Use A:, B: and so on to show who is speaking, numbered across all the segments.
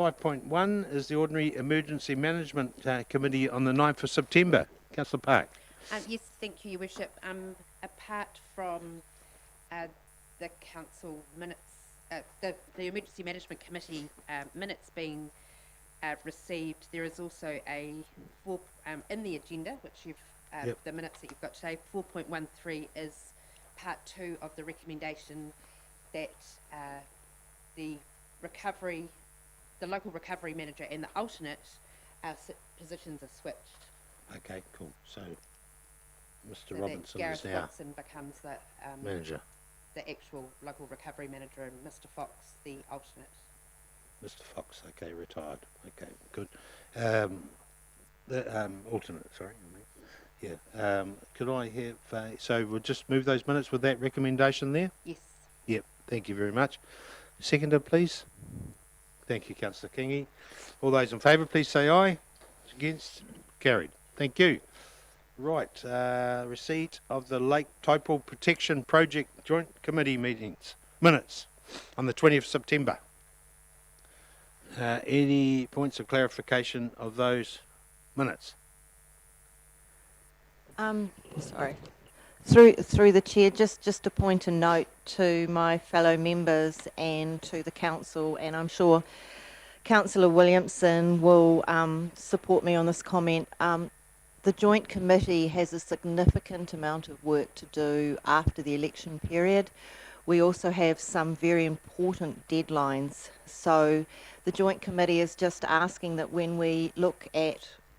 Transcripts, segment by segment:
A: 5.1 is the Ordinary Emergency Management Committee on the 9th of September. Councillor Park.
B: Yes, thank you, Your Worship. Apart from the council minutes, the Emergency Management Committee minutes being received, there is also a in the agenda, which you've the minutes that you've got today. 4.13 is part 2 of the recommendation that the local recovery manager and the alternate positions are switched.
A: Okay, cool. So Mr.
B: So
A: Robinson
B: Gareth
A: is now
B: Watson becomes the
A: manager.
B: The actual local recovery manager, and Mr. Fox the alternate.
A: Mr. Fox, okay, retired. Okay, good. The alternate, sorry. Yeah. Could I have, so we'll just move those minutes with that recommendation there?
B: Yes.
A: Yep, thank you very much. Seconder, please. Thank you, Councillor Kingy. All those in favour, please say aye. Against? Carried. Thank you. Right, receipt of the Lake Taupo Protection Project Joint Committee minutes on the 20th of September. Any points of clarification of those minutes?
C: Sorry. Through the chair, just to point a note to my fellow members and to the council, and I'm sure Councillor Williamson will support me on this comment. The joint committee has a significant amount of work to do after the election period. We also have some very important deadlines. So the joint committee is just asking that when we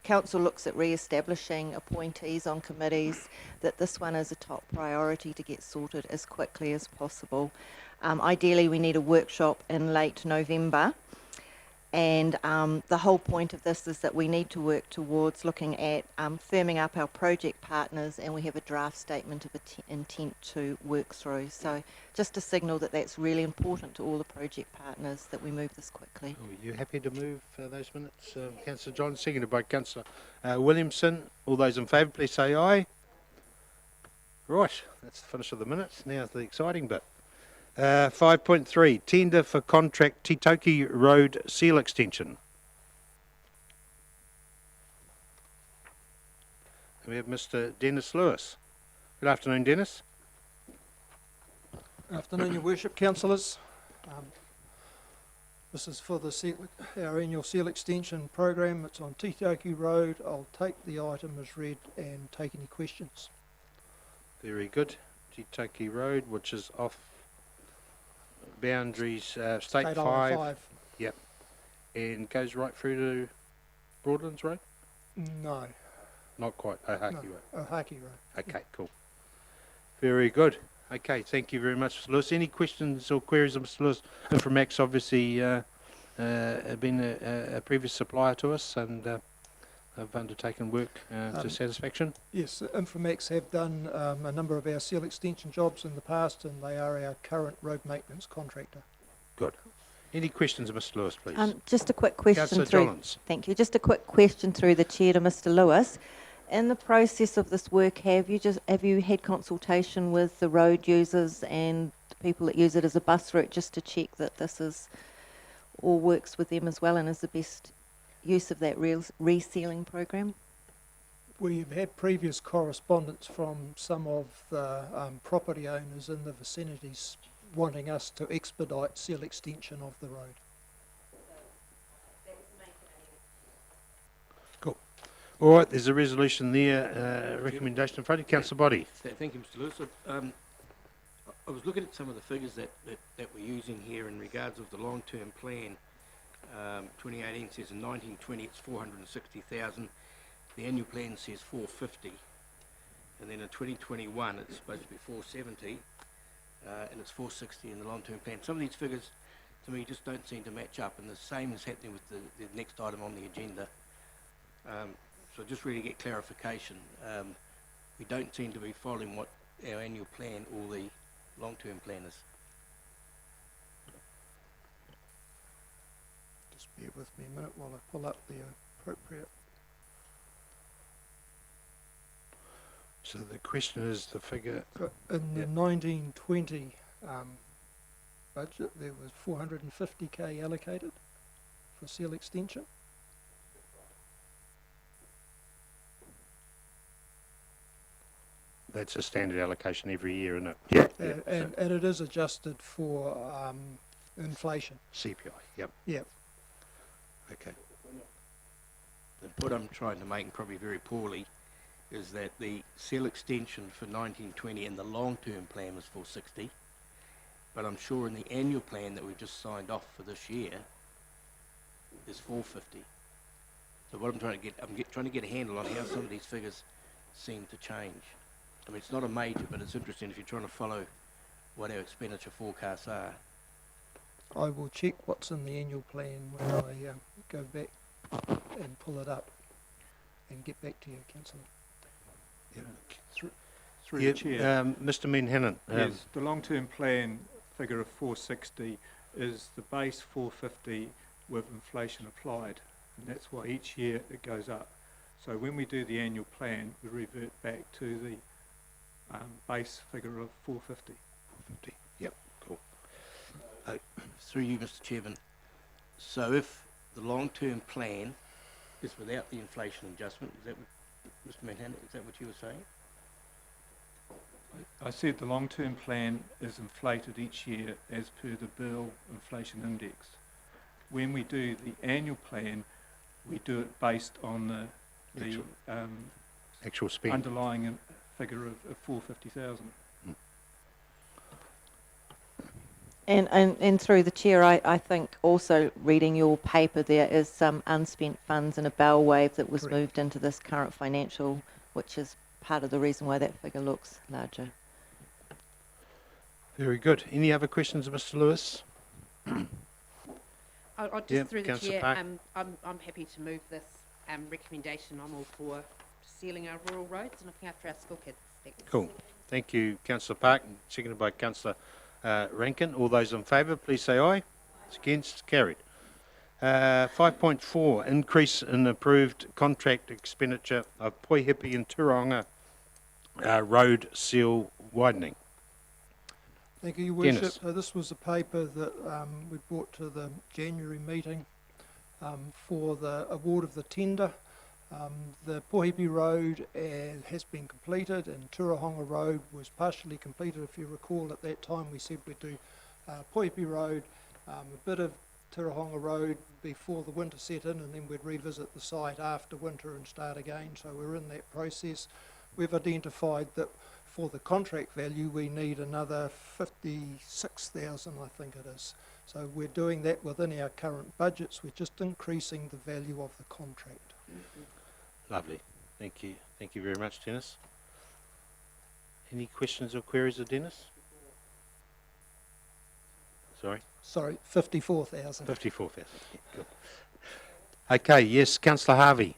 C: council looks at re-establishing appointees on committees, that this one is a top priority to get sorted as quickly as possible. Ideally, we need a workshop in late November. And the whole point of this is that we need to work towards looking at firming up our project partners, and we have a draft statement of intent to work through. So just to signal that that's really important to all the project partners that we move this quickly.
A: Are you happy to move those minutes? Councillor John, seconded by Councillor Williamson. All those in favour, please say aye. Right, that's the finish of the minutes. Now the exciting bit. 5.3, tender for contract Titoki Road seal extension. We have Mr. Dennis Lewis. Good afternoon, Dennis.
D: Afternoon, Your Worship, Councillors. This is for our annual seal extension program. It's on Titoki Road. I'll take the item as read and take any questions.
A: Very good. Titoki Road, which is off boundaries, State 5. Yep. And goes right through to Broadlands Road?
D: No.
A: Not quite. Ohaki Road.
D: Ohaki Road.
A: Okay, cool. Very good. Okay, thank you very much, Mr. Lewis. Any questions or queries of Mr. Lewis? Inframax obviously been a previous supplier to us, and have undertaken work to satisfaction.
D: Yes, Inframax have done a number of our seal extension jobs in the past, and they are our current road maintenance contractor.
A: Good. Any questions of Mr. Lewis, please?
C: Just a quick question
A: Councillor
C: through.
A: Jollins.
C: Thank you. Just a quick question through the chair to Mr. Lewis. In the process of this work, have you had consultation with the road users and the people that use it as a bus route, just to check that this is all works with them as well and is the best use of that resealing program?
D: We've had previous correspondence from some of the property owners in the vicinities wanting us to expedite seal extension of the road.
A: Cool. All right, there's a resolution there, recommendation in front of you. Councillor Body.
E: Thank you, Mr. Lewis. I was looking at some of the figures that we're using here in regards of the long-term plan. 2018 says in 1920 it's 460,000. The annual plan says 450, and then in 2021 it's supposed to be 470, and it's 460 in the long-term plan. Some of these figures, to me, just don't seem to match up, and the same is happening with the next item on the agenda. So just really get clarification. We don't seem to be following what our annual plan or the long-term plan is.
D: Just bear with me a minute while I pull up the appropriate.
A: So the question is the figure.
D: In the 1920 budget, there was 450k allocated for seal extension.
A: That's a standard allocation every year, isn't it?
D: And it is adjusted for inflation.
A: CPI, yep.
D: Yep.
A: Okay.
E: The point I'm trying to make, and probably very poorly, is that the seal extension for 1920 in the long-term plan was 460, but I'm sure in the annual plan that we've just signed off for this year is 450. So what I'm trying to get, trying to get a handle on how some of these figures seem to change. I mean, it's not a major, but it's interesting if you're trying to follow what our expenditure forecasts are.
D: I will check what's in the annual plan when I go back and pull it up and get back to you, Councillor.
F: Through the Chair.
A: Mr. Menhannon.
F: Yes, the long-term plan figure of 460 is the base 450 with inflation applied, and that's why each year it goes up. So when we do the annual plan, we revert back to the base figure of 450.
A: 450, yep, cool.
E: Through you, Mr. Chairman. So if the long-term plan is without the inflation adjustment, is that what, Mr. Manhattan, is that what you were saying?
F: I said the long-term plan is inflated each year as per the Bill Inflation Index. When we do the annual plan, we do it based on the
A: Actual spend.
F: underlying figure of 450,000.
C: And through the chair, I think also reading your paper, there is some unspent funds in a bell wave that was
D: Correct.
C: moved into this current financial, which is part of the reason why that figure looks larger.
A: Very good. Any other questions of Mr. Lewis?
B: I'll just
A: Yep,
B: through the
A: Councillor
B: chair,
A: Park.
B: I'm happy to move this recommendation. I'm all for sealing our rural roads and looking after our school kids. Thanks.
A: Cool. Thank you, Councillor Park, and seconded by Councillor Rankin. All those in favour, please say aye. It's against, carried. 5.4, increase in approved contract expenditure of Poihipi and Turangi road seal widening.
D: Thank you, Your
A: Dennis.
D: Worship. This was a paper that we brought to the January meeting for the award of the tender. The Poihipi Road has been completed, and Turangi Road was partially completed. If you recall, at that time we said we'd do Poihipi Road, a bit of Turangi Road before the winter set in, and then we'd revisit the site after winter and start again. So we're in that process. We've identified that for the contract value we need another 56,000, I think it is. So we're doing that within our current budgets. We're just increasing the value of the contract.
A: Lovely. Thank you. Thank you very much, Dennis. Any questions or queries of Dennis? Sorry,
D: 54,000.
A: 54,000. Yeah, good. Okay, yes, Councillor Harvey.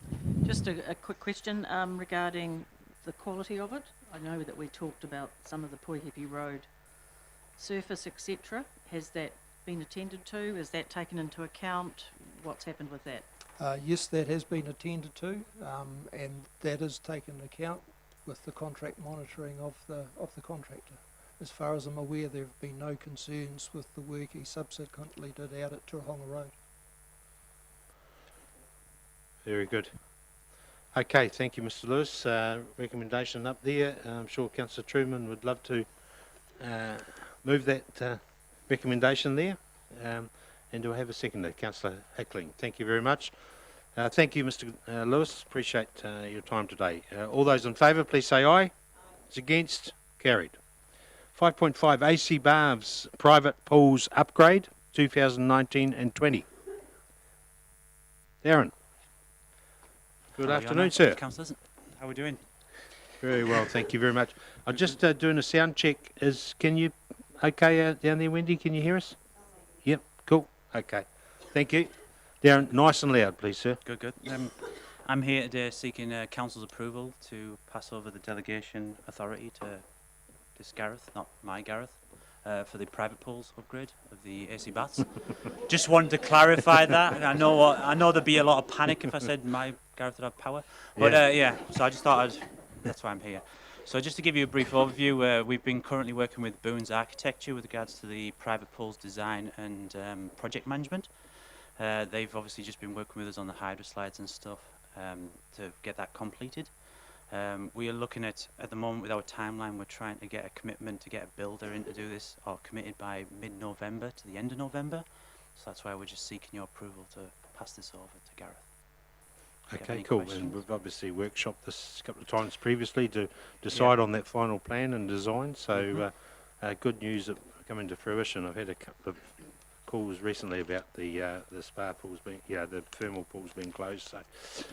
G: Just a quick question regarding the quality of it. I know that we talked about some of the Poihipi Road surface, etc. Has that been attended to? Is that taken into account? What's happened with that?
D: Yes, that has been attended to, and that is taken into account with the contract monitoring of the contractor. As far as I'm aware, there have been no concerns with the work he subsequently did out at Turangi Road.
A: Very good. Okay, thank you, Mr. Lewis. Recommendation up there. I'm sure Councillor Truman would love to move that recommendation there. And do I have a seconder? Councillor Hickling. Thank you very much. Thank you, Mr. Lewis. Appreciate your time today. All those in favour, please say aye. It's against. Carried. 5.5, AC Baths Private Pools Upgrade, 2019 and 20. Darren. Good
H: Hello,
A: afternoon,
H: Yana.
A: sir.
H: Councillors, how are we doing?
A: Very well, thank you very much. I'm just doing a sound check. Can you, okay, down there, Wendy, can you hear us? Yep, cool. Okay, thank you. Darren, nice and loud, please, sir.
H: Good, good. I'm here today seeking council's approval to pass over the delegation authority to this Gareth, not my Gareth, for the private pools upgrade of the AC baths. Just wanted to clarify that. I know there'd be a lot of panic if I said my Gareth would have power, but yeah. So I just thought that's why I'm here. So just to give you a brief overview, we've been currently working with Boone's Architecture with regards to the private pools design and project management. They've obviously just been working with us on the hydro slides and stuff to get that completed. We are looking at the moment with our timeline, we're trying to get a commitment to get a builder in to do this, or committed by mid-November to the end of November. So that's why we're just seeking your approval to pass this over to Gareth. Do you have
A: Okay,
H: any
A: cool.
H: questions?
A: And we've obviously workshopped this a couple of times previously to decide on that final plan and design. So good news that coming to fruition. I've had a couple of calls recently about the spa pools being, the thermal pools being closed. So,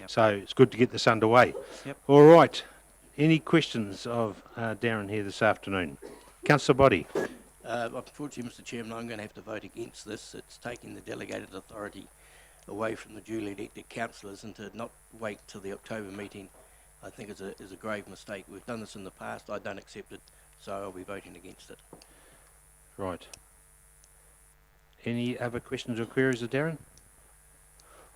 A: so it's good to get this underway.
H: Yep.
A: All right. Any questions of Darren here this afternoon? Councillor Body.
E: Unfortunately, Mr Chairman, I'm going to have to vote against this. It's taking the delegated authority away from the duly elected councillors, and to not wait till the October meeting, I think is a grave mistake. We've done this in the past. I don't accept it, so I'll be voting against it.
A: Right. Any other questions or queries of Darren?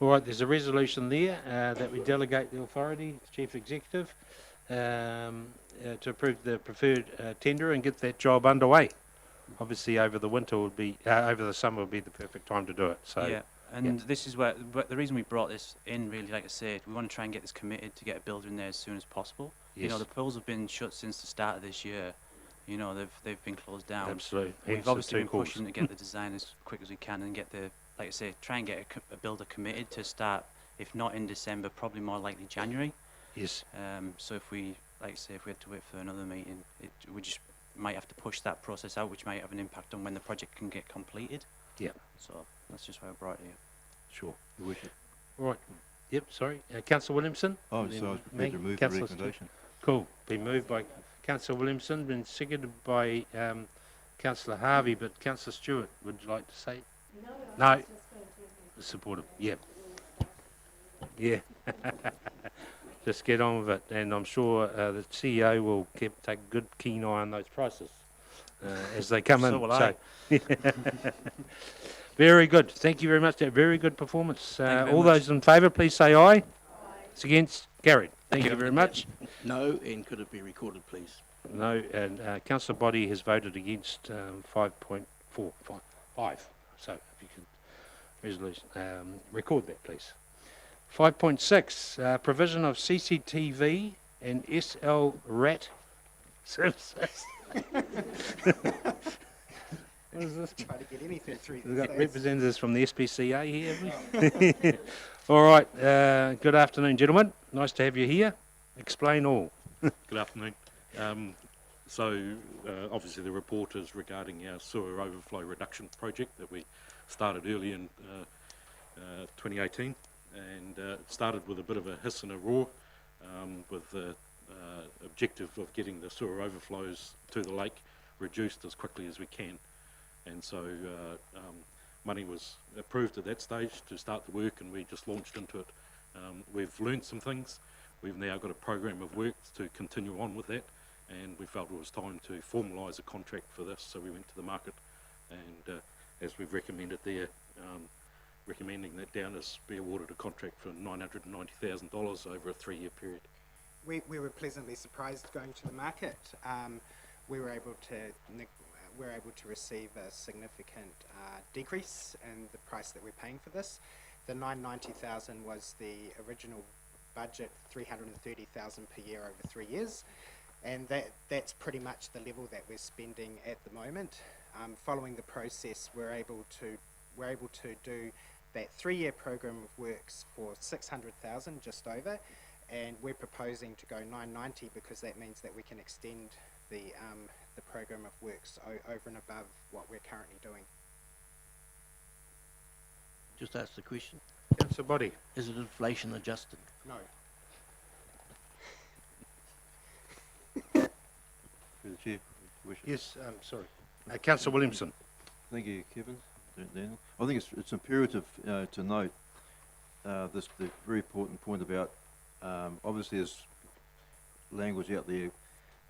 A: All right, there's a resolution there that we delegate the authority, Chief Executive, to approve the preferred tender and get that job underway. Obviously, over the winter would be, over the summer would be the perfect time to do it. So,
H: yeah, and this is where, but the reason we brought this in, really, like I said, we want to try and get this committed to get a builder in there as soon as possible.
A: Yes.
H: You know, the pools have been shut since the start of this year. You know, they've been closed down.
A: Absolutely.
H: We've
A: Hence the
H: obviously
A: two
H: been
A: calls.
H: pushing to get the design as quick as we can and get the, like I say, try and get a builder committed to start, if not in December, probably more likely January.
A: Yes.
H: So if we, like I say, if we had to wait for another meeting, we just might have to push that process out, which might have an impact on when the project can get completed.
A: Yeah.
H: So that's just why I brought it here.
A: Sure. Your worship. All right. Yep. Sorry, Councillor Williamson.
I: Oh, so I was prepared to move the recommendation.
A: Cool. Been moved by Councillor Williamson, been seconded by Councillor Harvey, but Councillor Stewart, would you like to say? No. Supportive. Yeah. Yeah. Just get on with it, and I'm sure the CEO will take a good keen eye on those prices as they come in.
H: So will I.
A: Very good. Thank you very much. Very good performance.
H: you very
A: All
H: much.
A: those in favour, please say aye. Aye. It's against. Carried. Thank you very much.
E: No, and could it be recorded, please?
A: No, and Councillor Body has voted against 5.45. So if you can resolution, record that, please. 5.6, provision of CCTV and SL RAT services. What is this?
J: Try to get anything through
A: We've
J: these
A: got
J: days.
A: representatives from the SPCA here, have we? All right, good afternoon, gentlemen. Nice to have you here. Explain all.
K: Good afternoon. Obviously the report is regarding our sewer overflow reduction project that we started early in 2018, and it started with a bit of a hiss and a roar, with the objective of getting the sewer overflows to the lake reduced as quickly as we can. And so money was approved at that stage to start the work, and we just launched into it. We've learned some things. We've now got a program of work to continue on with that, and we felt it was time to formalise a contract for this, so we went to the market, and as we've recommended there, recommending that Downers be awarded a contract for $990,000 over a 3-year period.
J: We were pleasantly surprised going to the market. We were able to receive a significant decrease in the price that we're paying for this. The $990,000 was the original budget, $330,000 per year over 3 years, and that's pretty much the level that we're spending at the moment. Following the process, we're able to do that 3-year program of works for $600,000, just over, and we're proposing to go $990,000 because that means that we can extend the program of works over and above what we're currently doing.
E: Just ask the question.
A: Councillor Body.
E: Is it inflation adjusted?
J: No.
I: Through the chair, Worship.
A: Yes, sorry. Councillor Williamson.
I: Thank you, Kevin. Daniel. I think it's imperative to note the very important point about obviously there's language out there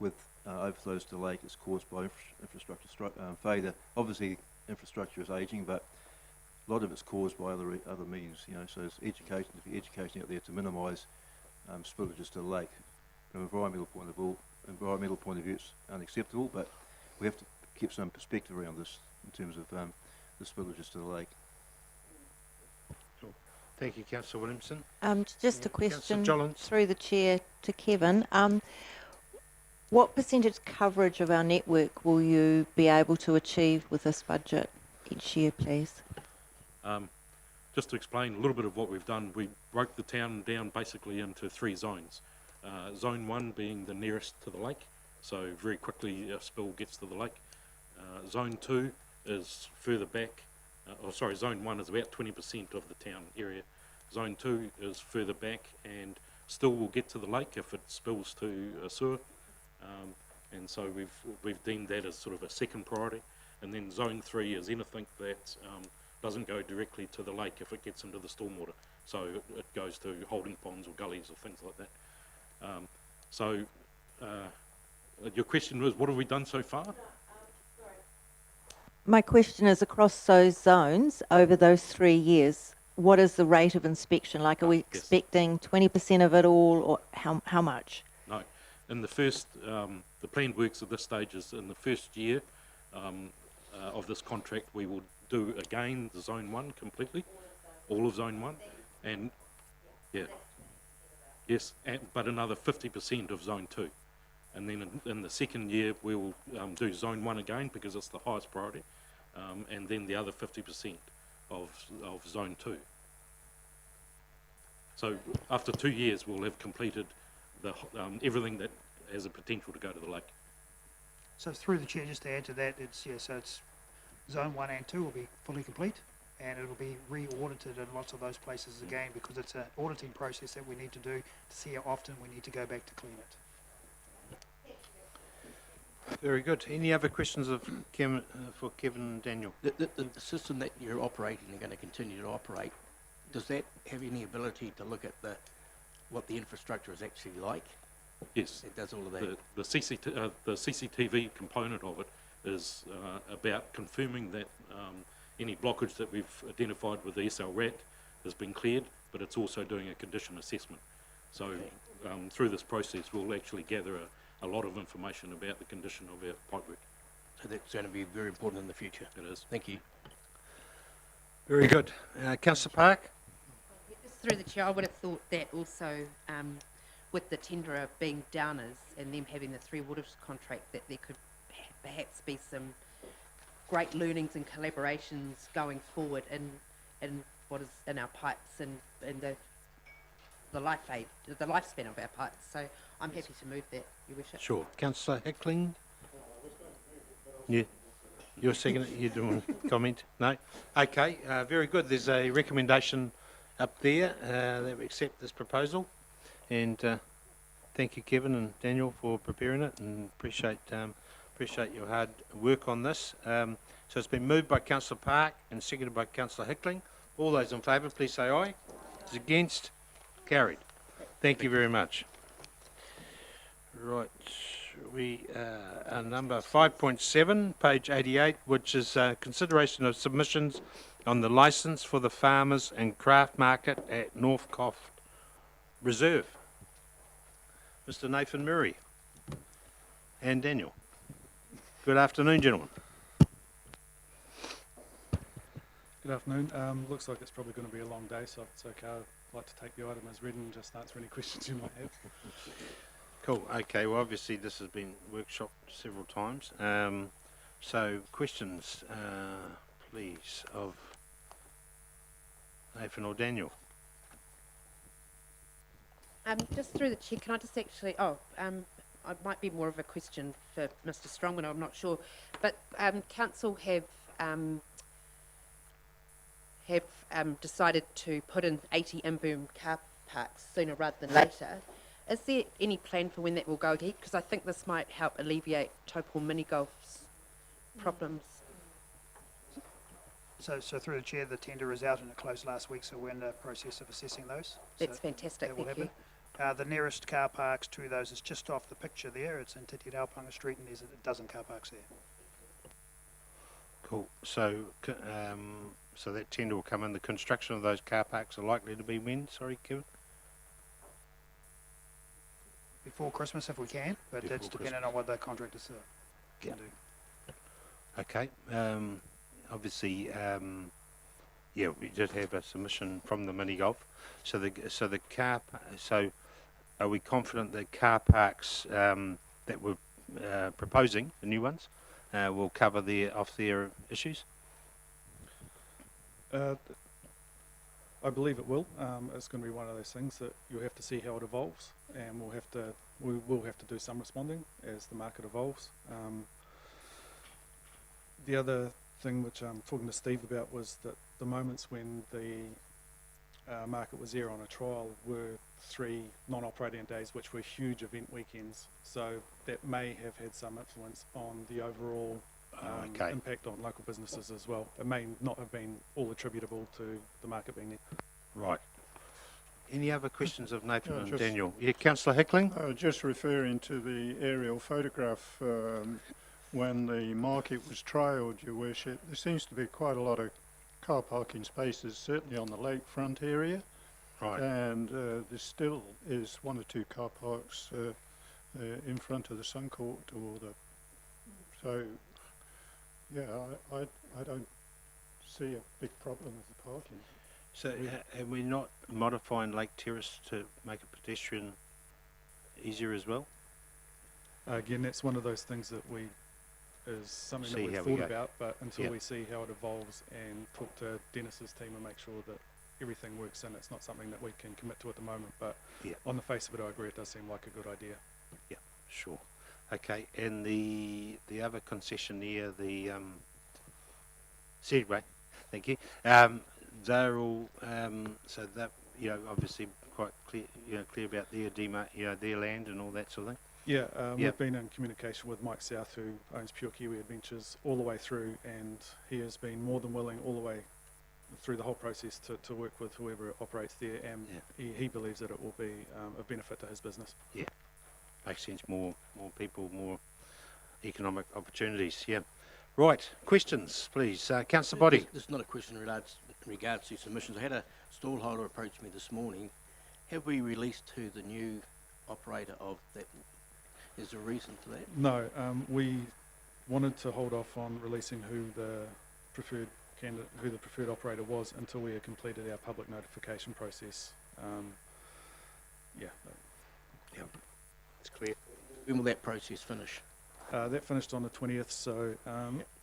I: with overflows to the lake is caused by infrastructure failure. Obviously, infrastructure is ageing, but a lot of it's caused by other means. You know, so there's education out there to minimise spillages to the lake. From an environmental point of view, it's unacceptable, but we have to keep some perspective around this in terms of the spillages to the lake.
A: Thank you, Councillor Williamson.
C: Just a
A: Councillor
C: question
A: Jollins.
C: through the chair to Kevin. What percentage coverage of our network will you be able to achieve with this budget each year, please?
K: Just to explain a little bit of what we've done, we broke the town down basically into 3 zones. Zone 1 being the nearest to the lake, so very quickly a spill gets to the lake. Zone 2 is further back, Zone 1 is about 20% of the town area. Zone 2 is further back and still will get to the lake if it spills to a sewer. And so we've deemed that as sort of a second priority. And then Zone 3 is anything that doesn't go directly to the lake if it gets into the stormwater. So it goes to holding ponds or gullies or things like that. Your question was, what have we done so far?
C: My question is, across those zones over those 3 years, what is the rate of inspection? Like, are we expecting 20% of it all, or how much?
K: No. In the first, the planned works at this stage is in the first year of this contract, we will do again the Zone 1 completely, all of Zone 1, and but another 50% of Zone 2. And then in the second year, we will do Zone 1 again because it's the highest priority, and then the other 50% of Zone 2. So after 2 years, we'll have completed everything that has a potential to go to the lake.
L: So through the chair, just to add to that, it's Zone 1 and 2 will be fully complete, and it'll be re-audited in lots of those places again, because it's an auditing process that we need to do to see how often we need to go back to clean it.
A: Very good. Any other questions of Kevin, for Kevin and Daniel?
E: The system that you're operating and going to continue to operate, does that have any ability to look at what the infrastructure is actually like?
K: Yes.
E: It does all of that.
K: The CCTV component of it is about confirming that any blockage that we've identified with the SLRAT has been cleared, but it's also doing a condition assessment. So through this process, we'll actually gather a lot of information about the condition of our pipework.
E: So that's going to be very important in the future.
K: It is.
E: Thank you.
A: Very good. Councillor Park?
B: Just through the chair, I would have thought that also with the tenderer being downers and them having the 3 waters contract, that there could perhaps be some great learnings and collaborations going forward in what is in our pipes and the lifespan of our pipes. So I'm happy to move that, Your Worship.
A: Sure. Councillor Hickling? Yeah. You're second. You doing comment? No? Okay. Very good. There's a recommendation up there that we accept this proposal. And thank you, Kevin and Daniel, for preparing it, and appreciate your hard work on this. So it's been moved by Councillor Park and seconded by Councillor Hickling. All those in favour, please say aye. Those against? Carried. Thank you very much. Right, we are number 5.7, page 88, which is consideration of submissions on the licence for the farmers and craft market at Northcote Reserve. Mr. Nathan Murray and Daniel. Good afternoon, gentlemen.
M: Good afternoon. Looks like it's probably going to be a long day, so if it's okay, I'd like to take the item as written and just answer any questions you might have.
A: Cool. Okay. Well, obviously this has been workshopped several times. So questions, please, of Nathan or Daniel.
B: Just through the chair, can I just actually, it might be more of a question for Mr. Strongman, I'm not sure, but council have decided to put in 80 in-boom car parks sooner rather than later. Is there any plan for when that will go ahead? Because I think this might help alleviate Taupo mini golf's problems.
L: So through the chair, the tender is out and it closed last week, so we're in the process of assessing those.
B: That's
L: So
B: fantastic,
L: that will
B: thank you.
L: happen. The nearest car parks to those is just off the picture there. It's in Titi Raupanga Street, and there's a dozen car parks there.
A: Cool. So, so that tender will come in. The construction of those car parks are likely to be when? Sorry, Kevin.
L: Before Christmas if we can, but
A: Before
L: that's dependent on what the contractors can do.
A: Okay. Obviously, Yeah, we did have a submission from the mini golf. So so are we confident that car parks that we're proposing, the new ones, will cover their issues?
M: I believe it will. It's going to be one of those things that you'll have to see how it evolves, and we will have to do some responding as the market evolves. The other thing which I'm talking to Steve about was that the moments when the market was there on a trial were 3 non-operating days, which were huge event weekends. So that may have had some influence on the overall impact on local businesses as well. It may not have been all attributable to the market being there.
A: Right. Any other questions of Nathan and
N: just-
A: Daniel? Yeah, Councillor Hickling?
N: Just referring to the aerial photograph, when the market was trialled, Your Worship, there seems to be quite a lot of car parking spaces, certainly on the lakefront area.
A: Right.
N: And there still is 1 or 2 car parks in front of the Sun Court so, yeah, I don't see a big problem with the parking.
A: So are we not modifying Lake Terrace to make it pedestrian easier as well?
M: Again, that's one of those things that is something
A: See
M: that
A: how
M: we've
A: we
M: thought
A: go.
M: about, but until
A: Yeah.
M: we see how it evolves and talk to Dennis's team and make sure that everything works in, it's not something that we can commit to at the moment, but
A: Yeah.
M: on the face of it, I agree, it does seem like a good idea.
A: Yeah, sure. Okay, and the other concessionaire, the Segway, thank you. They're all so that obviously quite clear about their land and all that sort of thing.
M: Yeah,
A: Yep.
M: we've been in communication with Mike South, who owns Pure Kiwi Adventures, all the way through, and he has been more than willing all the way through the whole process to work with whoever operates there, and he believes that it will be of benefit to his business.
A: Yeah, makes sense. More people, more economic opportunities. Yeah. Right. Questions, please. Councillor Body.
E: This is not a question in regards to submissions. I had a stallholder approach me this morning. Have we released to the new operator of that? Is there a reason for that?
M: No, we wanted to hold off on releasing who the preferred candidate, who the preferred operator was, until we had completed our public notification process. Yeah.
A: It's clear.
E: When will that process finish?
M: That finished on the 20th, so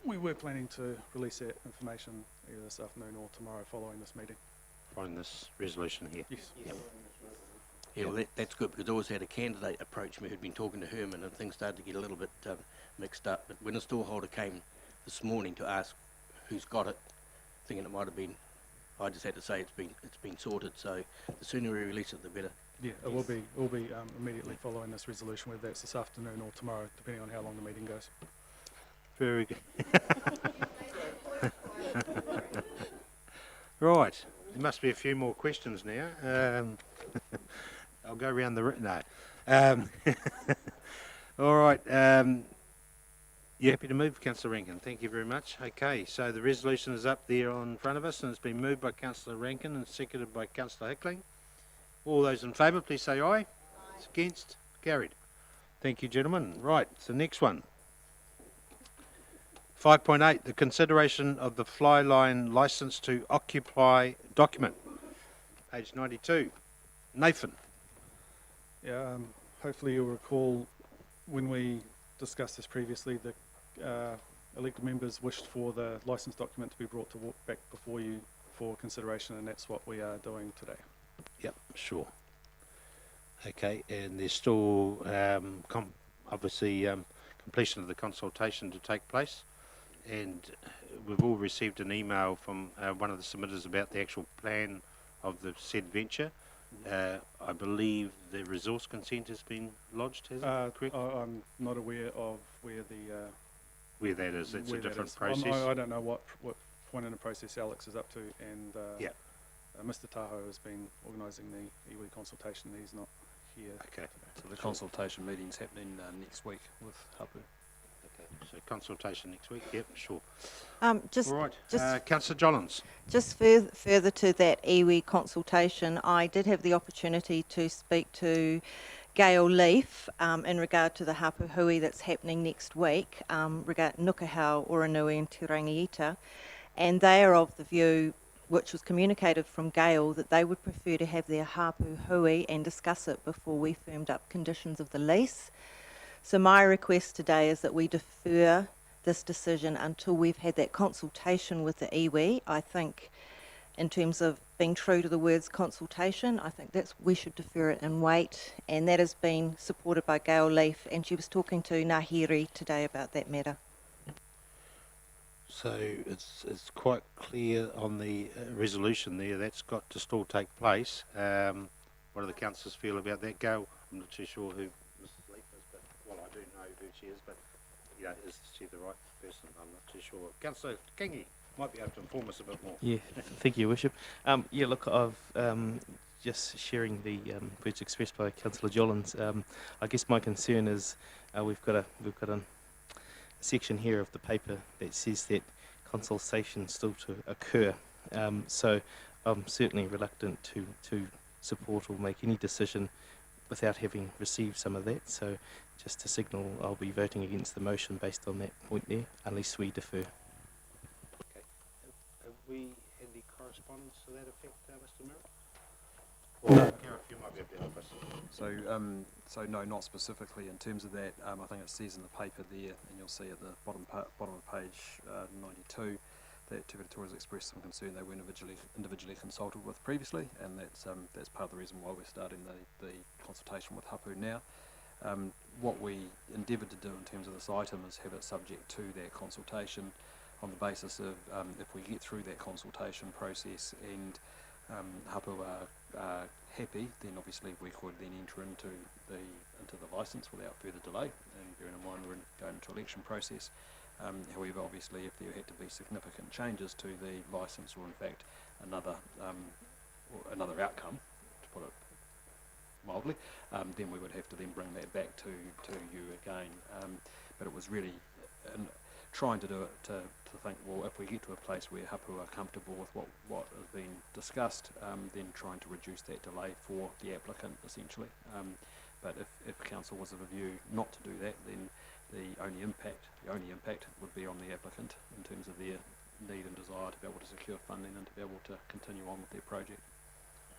M: we were planning to release that information either this afternoon or tomorrow following this meeting.
A: Following this resolution here.
M: Yes.
E: Yep. Yeah, well, that's good, because I always had a candidate approach me who'd been talking to Herman, and things started to get a little bit mixed up. But when the stallholder came this morning to ask who's got it, thinking it might have been, I just had to say it's been sorted. So the sooner we release it, the better.
M: Yeah, it will be immediately following this resolution, whether that's this afternoon or tomorrow, depending on how long the meeting goes.
A: Very good. Right. There must be a few more questions now. I'll go around the no. All right. You happy to move, Councillor Rankin? Thank you very much. Okay, so the resolution is up there in front of us, and it's been moved by Councillor Rankin and seconded by Councillor Hickling. All those in favour, please say aye. Aye. Against? Carried. Thank you, gentlemen. Right, so next one. 5.8, the consideration of the fly line licence to occupy document. Page 92. Nathan.
M: Yeah, hopefully you'll recall when we discussed this previously, the elected members wished for the licence document to be brought back before you for consideration, and that's what we are doing today.
A: Yep, sure. Okay, and there's still obviously completion of the consultation to take place, and we've all received an email from one of the submitters about the actual plan of the said venture. I believe the resource consent has been lodged, has it? Correct?
M: I'm not aware of where
A: that is. It's a different
M: that is.
A: process.
M: I don't know what point in the process Alex is up to, and Mr. Tahoe has been organising the iwi consultation. He's not here.
A: Okay.
O: So the consultation meeting's happening next week with Hapu.
A: Okay. So consultation next week. Yep, sure.
C: Just
A: all right. Councillor Jollins.
C: Just further to that iwi consultation, I did have the opportunity to speak to Gail Leaf in regard to the hapu hui that's happening next week, regarding Nukahau, Oranui and Turangi-Tongariro, and they are of the view which was communicated from Gale that they would prefer to have their hapu hui and discuss it before we firmed up conditions of the lease. So my request today is that we defer this decision until we've had that consultation with the iwi. I think in terms of being true to the words consultation, I think we should defer it and wait, and that has been supported by Gail Leaf, and she was talking to Ngāhere today about that matter.
A: So it's quite clear on the resolution there that's got to still take place. What do the councillors feel about that? Gail, I'm not too sure who Mrs. Leaf is, but well, I do know who she is, but you know, is she the right person? I'm not too sure. Councillor Kingi might be able to inform us a bit more.
P: Yeah, thank you, Worship. Yeah, look, I've just sharing the words expressed by Councillor Jollins. I guess my concern is we've got a section here of the paper that says that consultation still to occur. So I'm certainly reluctant to support or make any decision without having received some of that. So just to signal, I'll be voting against the motion based on that point there, unless we defer.
A: Have we had any correspondence to that effect, Mr. Merritt? Or Gareth, you might be able to help us.
O: So no, not specifically in terms of that. I think it says in the paper there, and you'll see at the bottom of page 92, that Te Whare expressed some concern they were individually consulted with previously, and that's part of the reason why we're starting the consultation with Hapu now. What we endeavoured to do in terms of this item is have it subject to that consultation on the basis of if we get through that consultation process and Hapu are happy, then obviously we could then enter into the licence without further delay, and bearing in mind we're going into election process. However, obviously if there had to be significant changes to the licence, or in fact another outcome, to put it mildly, then we would have to then bring that back to you again. But it was really trying to do it to think, well, if we get to a place where Hapu are comfortable with what has been discussed, then trying to reduce that delay for the applicant essentially. But if council was of a view not to do that, then the only impact would be on the applicant in terms of their need and desire to be able to secure funding and to be able to continue on with their project.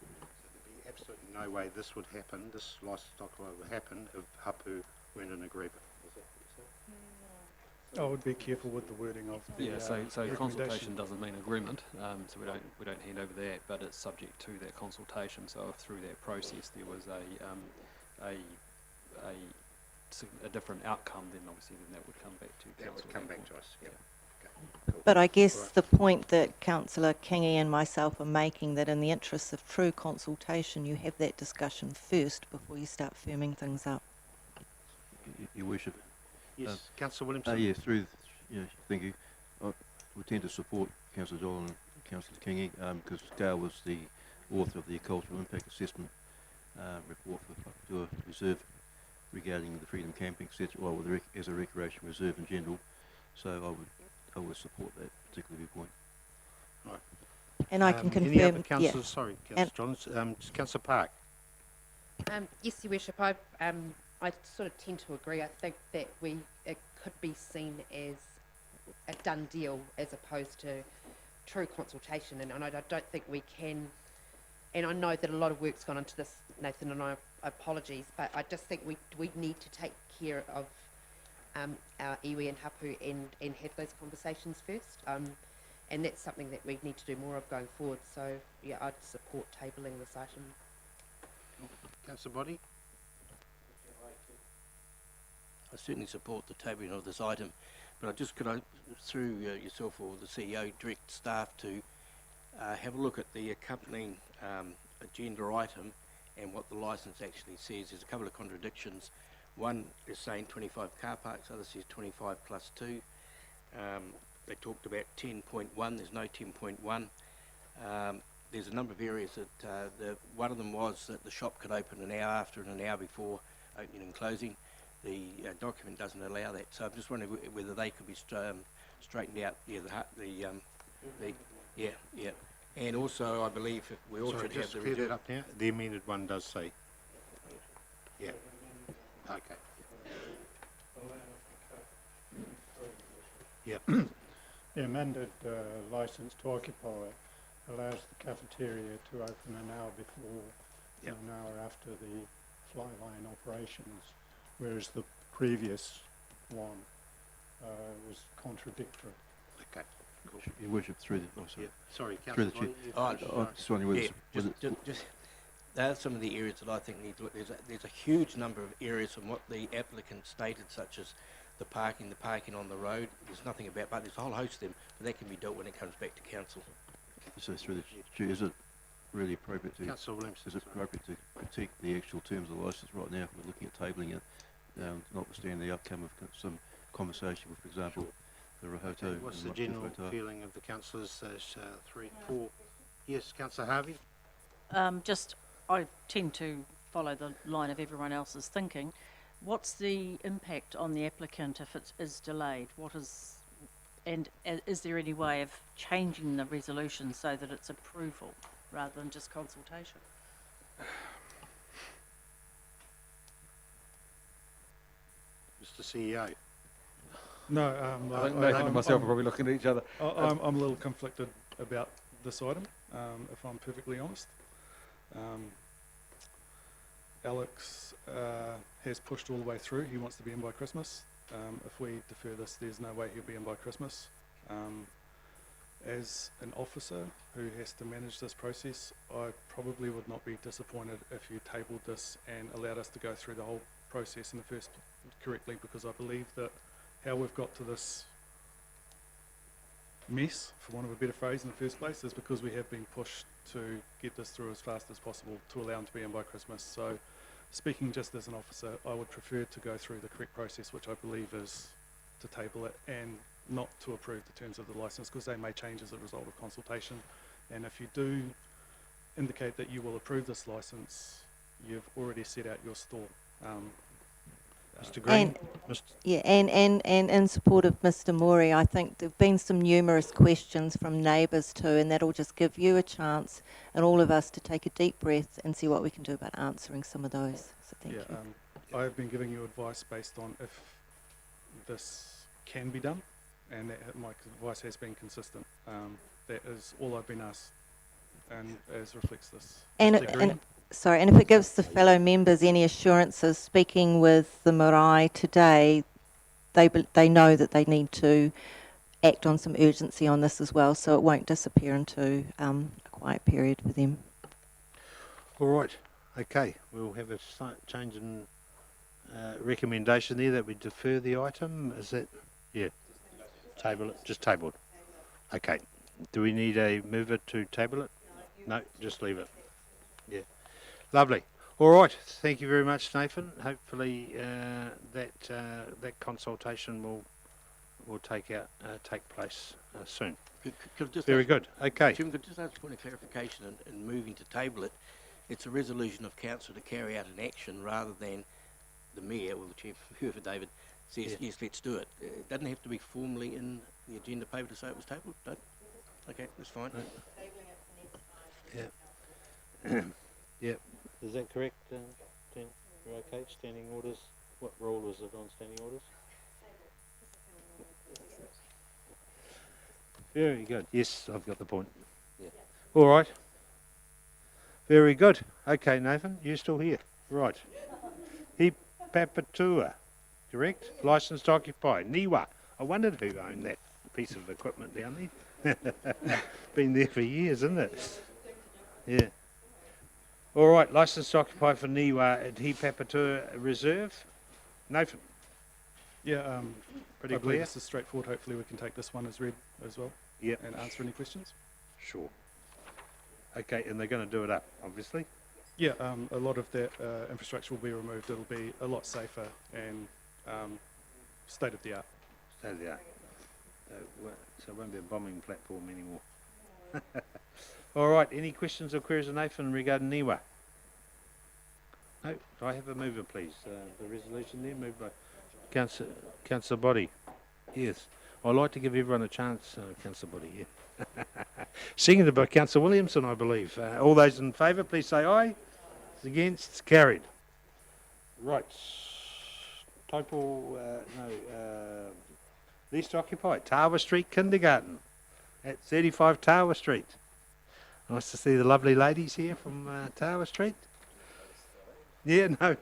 A: There'd be absolutely no way this would happen, this licence document would happen, if Hapu weren't in agreement. Is that what you said?
M: I would be careful with the wording of the
O: so consultation doesn't mean agreement, so we don't hand over that, but it's subject to that consultation. So if through that process there was a different outcome, then obviously that would come back to council. That would come back to us. Yeah. Okay. Cool.
C: But I guess the point that Councillor Kingi and myself are making, that in the interests of true consultation, you have that discussion first before you start firming things up.
I: Your Worship.
A: Yes, Councillor Williamson.
I: Thank you. We tend to support Councillor Dolan and Councillor Kingi because Gail was the author of the cultural impact assessment report for the reserve regarding the freedom camping, etc. Well, as a recreation reserve in general. So I would support that particular viewpoint.
A: Right.
C: And I can confirm.
A: Any other councillors? Sorry, Councillor Johns. Councillor Park.
B: Yes, Your Worship. I sort of tend to agree. I think that it could be seen as a done deal as opposed to true consultation, and I don't think we can. And I know that a lot of work's gone into this, Nathan, and I apologies, but I just think we need to take care of our iwi and hapu and have those conversations first. And that's something that we need to do more of going forward. So yeah, I'd support tabling this item.
A: Councillor Body.
E: I certainly support the tabling of this item, but through yourself or the CEO, direct staff to have a look at the accompanying agenda item and what the licence actually says. There's a couple of contradictions. One is saying 25 car parks, other says 25 plus 2. They talked about 10.1, there's no 10.1. There's a number of areas that one of them was that the shop could open an hour after and an hour before opening and closing. The document doesn't allow that, so I'm just wondering whether they could be straightened out. And also, I believe we all should have the reserve.
A: Up now. The amended one does say. Yeah. Okay. Yeah.
N: The amended licence to occupy allows the cafeteria to open an hour before and an hour after the fly line operations, whereas the previous one was contradictory.
A: Okay. Cool.
I: Your worship, through the, oh, sorry.
A: Yeah. Sorry,
I: Through
A: Councillor.
I: the chair.
A: Bonnie, you-
I: Just wondering whether,
E: Just there are some of the areas that I think need to look. There's a huge number of areas from what the applicant stated, such as the parking on the road. There's nothing about, but there's a whole host of them, but that can be dealt when it comes back to council.
I: so through the chair, is it really appropriate to,
A: Councillor Williamson.
I: is it appropriate to critique the actual terms of the licence right now? We're looking at tabling it, notwithstanding the outcome of some conversation with, for example, the ratou.
A: Okay, what's the general feeling of the councillors? There's 3, 4. Yes, Councillor Harvey.
G: I tend to follow the line of everyone else's thinking. What's the impact on the applicant if it is delayed? Is there any way of changing the resolution so that it's approval rather than just consultation?
A: Mr. CEO.
F: No,
O: I think Nathan and myself are probably looking at each other.
F: I'm a little conflicted about this item, if I'm perfectly honest. Alex has pushed all the way through. He wants to be in by Christmas. If we defer this, there's no way he'll be in by Christmas. As an officer who has to manage this process, I probably would not be disappointed if you tabled this and allowed us to go through the whole process in the first correctly, because I believe that how we've got to this mess, for want of a better phrase, in the first place, is because we have been pushed to get this through as fast as possible to allow him to be in by Christmas. So, speaking just as an officer, I would prefer to go through the correct process, which I believe is to table it and not to approve the terms of the licence, because they may change as a result of consultation. And if you do indicate that you will approve this licence, you've already set out your stall.
A: Mr. Green.
C: Yeah, and in support of Mr. Morey, I think there have been some numerous questions from neighbours too, and that'll just give you a chance and all of us to take a deep breath and see what we can do about answering some of those. So thank you.
F: I have been giving you advice based on if this can be done, and that my advice has been consistent. That is all I've been asked, and as reflects this.
C: And if it gives the fellow members any assurances, speaking with the marae today, they know that they need to act on some urgency on this as well, so it won't disappear into a quiet period for them.
A: All right. Okay. We'll have a change in recommendation there that we defer the item. Is that? Yeah. Table it. Just table it. Okay. Do we need a mover to table it? No, just leave it. Yeah. Lovely. All right. Thank you very much, Nathan. Hopefully that consultation will take place soon. Very good. Okay.
E: Jim, could I just ask a point of clarification in moving to table it? It's a resolution of council to carry out an action rather than the mayor or the chief, whoever David says, yes, let's do it. It doesn't have to be formally in the agenda paper to say it was tabled, no? Okay, that's fine.
A: Yeah. Yeah. Is that correct, Dan? You're okay? Standing orders? What role was it on standing orders? Very good. Yes, I've got the point. Yeah. All right. Very good. Okay, Nathan, you're still here. Right. Hipapatua, correct? Licensed to occupy. Niwa. I wondered who owned that piece of equipment down there. Been there for years, isn't it? Yeah. All right, licensed to occupy for Niwa at Hipapatua Reserve. Nathan.
F: Yeah,
A: pretty
F: I
A: clear.
F: believe this is straightforward. Hopefully we can take this one as read as well.
A: Yeah.
F: And answer any questions.
A: Sure. Okay, and they're going to do it up, obviously.
F: Yeah, a lot of that infrastructure will be removed. It'll be a lot safer and state of the art.
A: State of the art. So it won't be a bombing platform anymore. All right, any questions or queries of Nathan regarding Niwa? No, do I have a mover, please? The resolution there, moved by Councillor Body. Yes. I'd like to give everyone a chance, Councillor Body, yeah. Seconded by Councillor Williamson, I believe. All those in favour, please say aye. Against, it's carried. Right. Lease to occupy. Tower Street Kindergarten at 35 Tower Street. Nice to see the lovely ladies here from Tower Street. Yeah, no,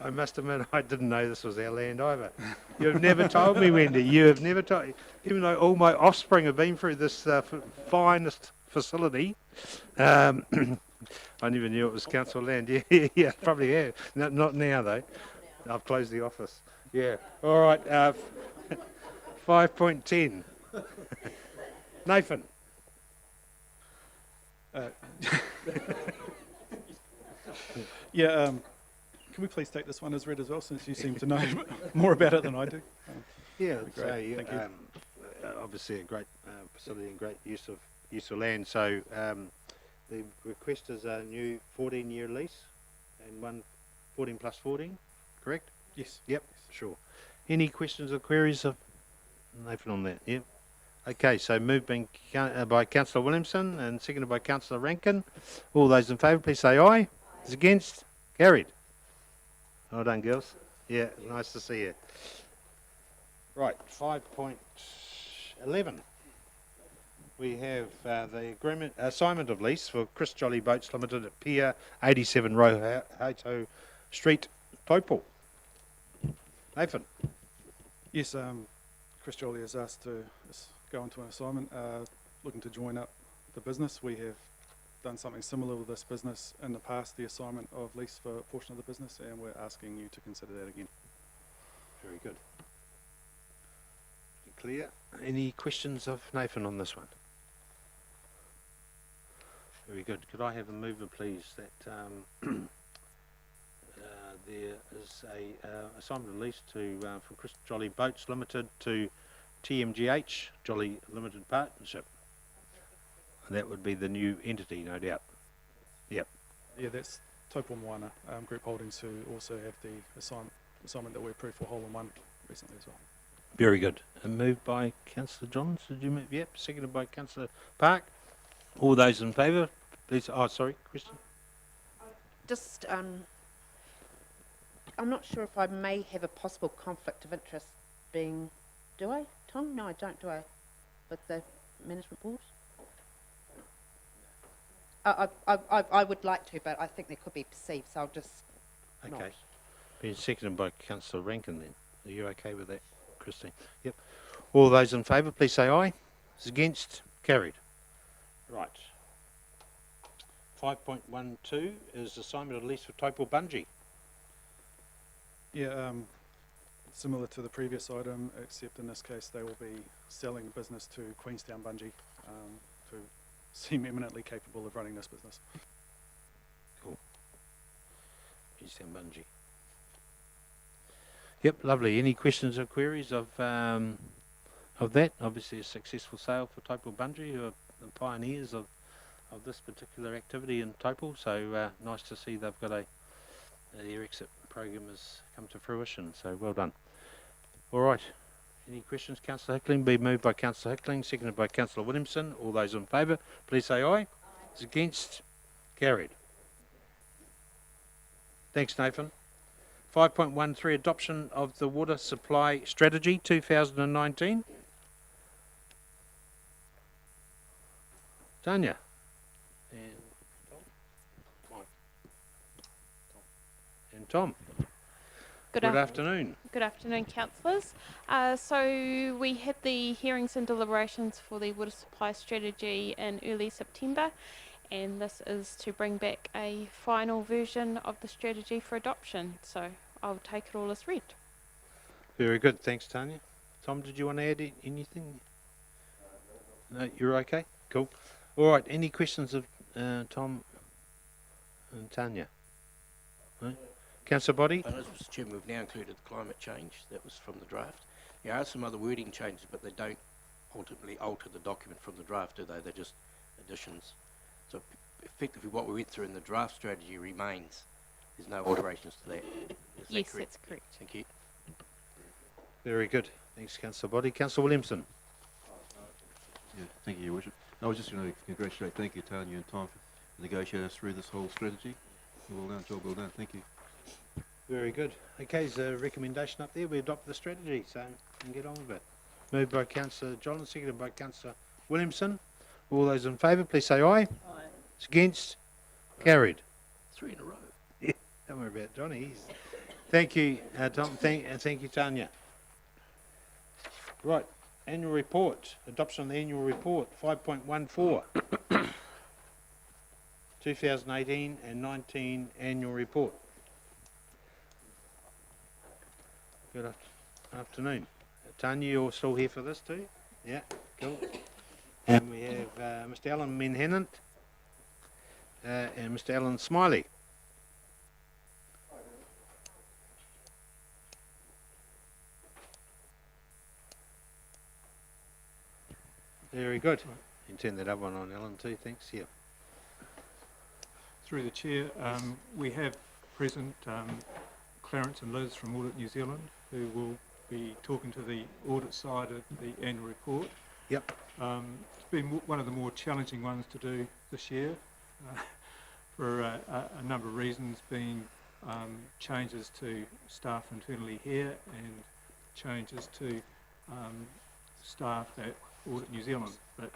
A: I must admit I didn't know this was our land either. You've never told me, Wendy. You have never told, even though all my offspring have been through this finest facility. I never knew it was council land. Yeah, yeah, probably have. No, not now though. I've closed the office. Yeah. All right. 5.10. Nathan.
M: Yeah, can we please take this one as read as well, since you seem to know more about it than I do?
A: Yeah,
M: that'd be
A: so
M: great. Thank you.
A: obviously a great facility and great use of land. So the request is a new 14-year lease and one 14 plus 14, correct?
M: Yes.
A: Yep, sure. Any questions or queries of Nathan on that? Yep. Okay, so moved by Councillor Williamson and seconded by Councillor Rankin. All those in favour, please say aye. Those against? Carried. Well done, girls. Yeah, nice to see you. Right, 5.11. We have the agreement assignment of lease for Chris Jolly Boats Limited at Pier 87 Ratou Street, Taupo. Nathan.
M: Yes, Chris Jolly has asked to go into an assignment, looking to join up the business. We have done something similar with this business in the past, the assignment of lease for a portion of the business, and we're asking you to consider that again.
A: Very good. Clear. Any questions of Nathan on this one? Very good. Could I have a mover, please, that there is a assignment of lease to from Chris Jolly Boats Limited to TMGH Jolly Limited Partnership. And that would be the new entity, no doubt. Yep.
M: Yeah, that's Taupo Moana Group Holdings, who also have the assignment that we approved for Hole in One recently as well.
A: Very good. And moved by Councillor Johns. Did you move? Yep. Seconded by Councillor Park. All those in favour, please. Oh, sorry, Christian.
B: Just, I'm not sure if I may have a possible conflict of interest being, do I, Tom? No, I don't, do I? With the management board? I would like to, but I think they could be perceived, so I'll just
A: Okay.
B: not.
A: Being seconded by Councillor Rankin then. Are you okay with that, Christine? Yep. All those in favour, please say aye. Those against? Carried. Right. 5.12 is assignment of lease for Taupo Bungee.
M: Yeah, similar to the previous item, except in this case they will be selling the business to Queenstown Bungee, who seem eminently capable of running this business.
A: Cool. Queenstown Bungee. Yep, lovely. Any questions or queries of that? Obviously a successful sale for Taupo Bungee, who are the pioneers of this particular activity in Taupo, so nice to see they've got their exit program has come to fruition, so well done. All right. Any questions, Councillor Hickling? Be moved by Councillor Hickling, seconded by Councillor Williamson. All those in favour, please say aye. Those against? Carried. Thanks, Nathan. 5.13, adoption of the water supply strategy 2019. Tanya. And Tom. Good afternoon.
Q: Good afternoon, councillors. So we had the hearings and deliberations for the water supply strategy in early September, and this is to bring back a final version of the strategy for adoption. So I'll take it all as read.
A: Very good. Thanks, Tanya. Tom, did you want to add anything? No, you're okay? Cool. All right. Any questions of Tom and Tanya? No? Councillor Body?
E: Mr. Chairman, we've now included climate change. That was from the draft. There are some other wording changes, but they don't ultimately alter the document from the draft, do they? They're just additions. So effectively what we went through in the draft strategy remains. There's no alterations to that.
Q: Yes, that's correct.
E: Thank you.
A: Very good. Thanks, Councillor Body. Councillor Williamson?
I: Yeah, thank you, Your Worship. I was just going to congratulate, thank you, Tanya and Tom, for negotiating us through this whole strategy. Well done, job well done. Thank you.
A: Very good. Okay, there's a recommendation up there. We adopt the strategy, so we can get on with it. Moved by Councillor John, seconded by Councillor Williamson. All those in favour, please say aye. Aye. Against? Carried.
E: 3 in a row.
A: Yeah, don't worry about Johnny. Thank you, Tom. Thank you, Tanya. Right, annual report. Adoption of the annual report, 5.14. 2018 and 19 annual report. Good afternoon. Tanya, you're still here for this too? Yeah, cool. And we have Mr. Alan Menhennant and Mr. Alan Smiley. Very good. You can turn that other one on, Alan, too. Thanks. Yeah.
F: Through the chair, we have present Clarence and Liz from Audit New Zealand, who will be talking to the audit side of the annual report.
A: Yep.
F: It's been one of the more challenging ones to do this year for a number of reasons, being changes to staff internally here and changes to staff at Audit New Zealand. But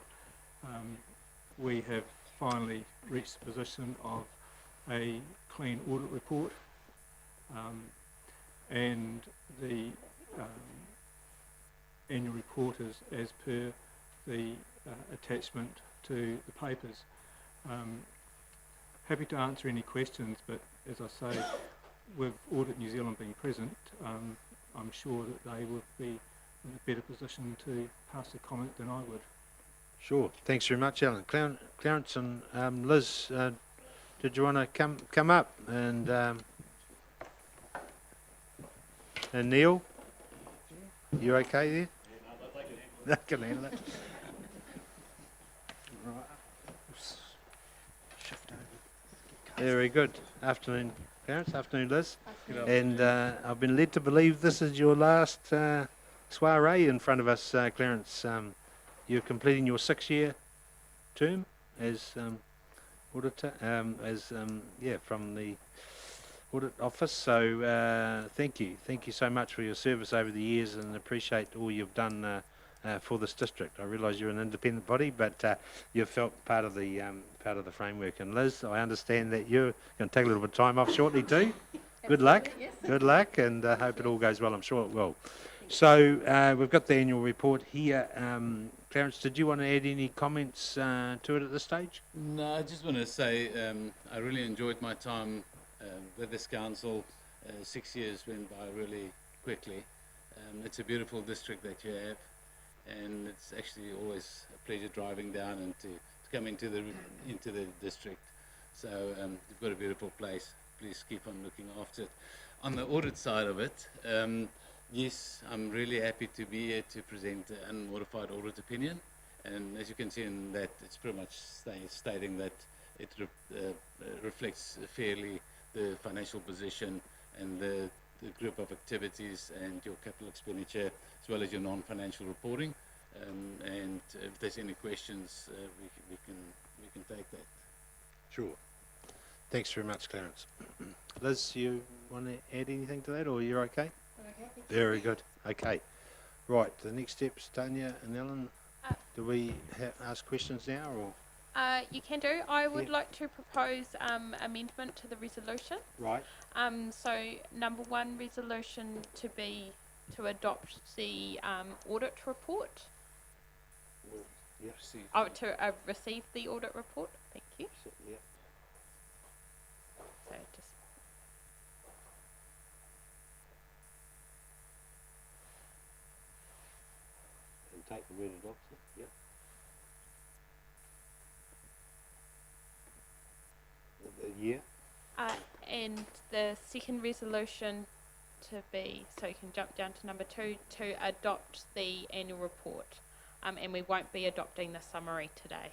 F: we have finally reached the position of a clean audit report, and the annual report is as per the attachment to the papers. Happy to answer any questions, but as I say, with Audit New Zealand being present, I'm sure that they would be in a better position to pass a comment than I would.
A: Sure. Thanks very much, Alan. Clarence and Liz, did you want to come up? And Neil, you okay there? I can handle it. Right. Shift over. Very good. Afternoon, Clarence. Afternoon, Liz. And I've been led to believe this is your last soiree in front of us, Clarence. You're completing your 6-year term as auditor, from the audit office. So thank you so much for your service over the years, and appreciate all you've done for this district. I realise you're an independent body, but you've felt part of the framework. And Liz, I understand that you're going to take a little bit of time off shortly too. Good luck. Yes. Good luck, and hope it all goes well. I'm sure it will. So we've got the annual report here. Clarence, did you want to add any comments to it at this stage?
R: No, I just want to say I really enjoyed my time with this council. 6 years went by really quickly. It's a beautiful district that you have, and it's actually always a pleasure driving down and to come into the district. So you've got a beautiful place. Please keep on looking after it. On the audit side of it, yes, I'm really happy to be here to present an unmodified audit opinion, and as you can see in that, it's pretty much stating that it reflects fairly the financial position and the group of activities and your capital expenditure, as well as your non-financial reporting. And if there's any questions, we can take that.
A: Sure. Thanks very much, Clarence. Liz, you want to add anything to that, or you're okay? Very good. Okay. Right. The next steps, Tanya and Ellen. Do we ask questions now, or?
Q: You can do. I would like to propose amendment to the resolution.
A: Right.
Q: So number 1 resolution to be to adopt the audit report.
A: Yes.
Q: Oh, to receive the audit report. Thank you.
A: Yeah.
Q: So just.
A: And take the word adoption. Yep. The year.
Q: And the second resolution to be, so you can jump down to number 2, to adopt the annual report. And we won't be adopting the summary today.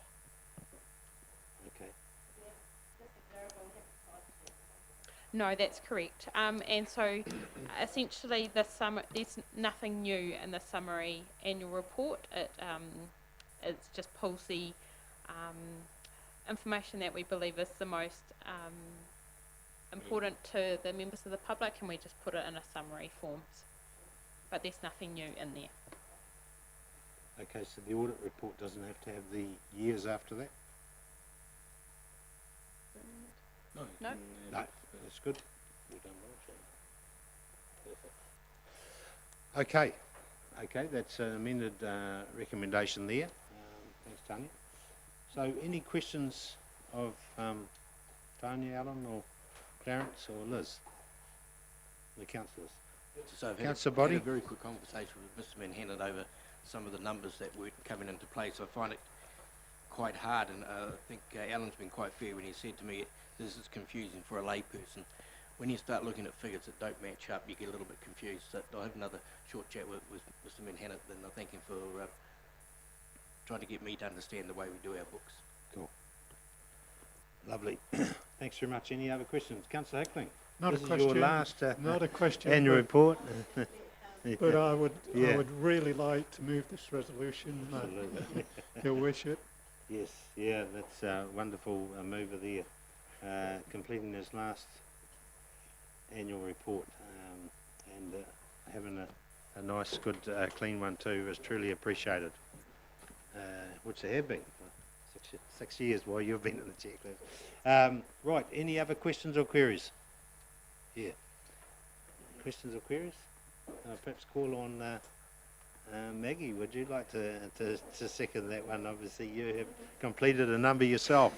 A: Okay.
Q: No, that's correct. And so essentially there's nothing new in the summary annual report. It just pulls the information that we believe is the most important to the members of the public, and we just put it in a summary form. But there's nothing new in there.
A: Okay, so the audit report doesn't have to have the years after that?
E: No.
Q: No.
A: No, that's good.
E: We've done well, so.
A: Okay, okay, that's an amended recommendation there. Thanks, Tanya. So any questions of Tanya, Alan, or Clarence, or Liz? The councillors.
E: So I've
A: Councillor
E: had
A: Body?
E: a very quick conversation with Mr. Manhattan over some of the numbers that weren't coming into place. I find it quite hard, and I think Alan's been quite fair when he said to me, this is confusing for a layperson. When you start looking at figures that don't match up, you get a little bit confused. So I'll have another short chat with Mr. Manhattan, and I thank him for trying to get me to understand the way we do our books.
A: Cool. Lovely. Thanks very much. Any other questions? Councillor Hickling?
N: Not
A: this
N: a
A: is
N: question.
A: your last
N: Not a question.
A: annual report.
N: But I would
A: Yeah.
N: really like to move this resolution.
A: Absolutely.
N: Your wish it.
A: Yes, yeah, that's a wonderful mover there. Completing his last annual report and having a nice, good, clean one too is truly appreciated, which they have been for 6 years while you've been in the chair, Cliff. Right, any other questions or queries? Yeah. Questions or queries? Perhaps call on Maggie. Would you like to second that one? Obviously, you have completed a number yourself.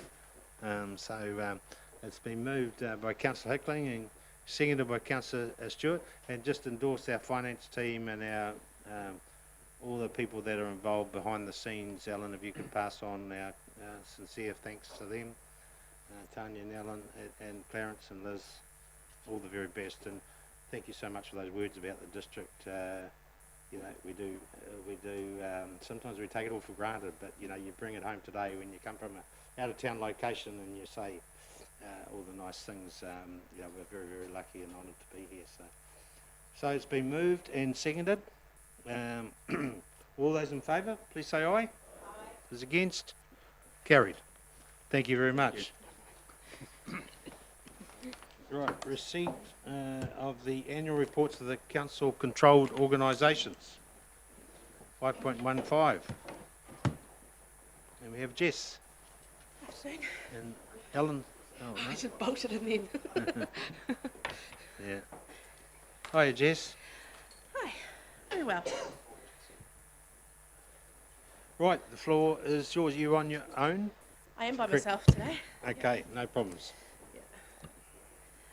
A: So it's been moved by Councillor Hickling and seconded by Councillor Stewart, and just endorse our finance team and our all the people that are involved behind the scenes. Alan, if you could pass on our sincere thanks to them, Tanya and Alan and Clarence and Liz, all the very best, and thank you so much for those words about the district. You know, we do sometimes we take it all for granted, but you know, you bring it home today when you come from a out of town location and you say all the nice things. You know, we're very, very lucky and honoured to be here. So it's been moved and seconded. All those in favour, please say aye. Aye. Those against? Carried. Thank you very much. Right, receipt of the annual reports of the council controlled organisations. 5.15. And we have Jess and Ellen. Oh,
S: I just bolted in then.
A: Yeah. Hiya, Jess.
S: Hi. Very well.
A: Right, the floor is yours. You on your own?
S: I am by myself today.
A: Okay, no problems.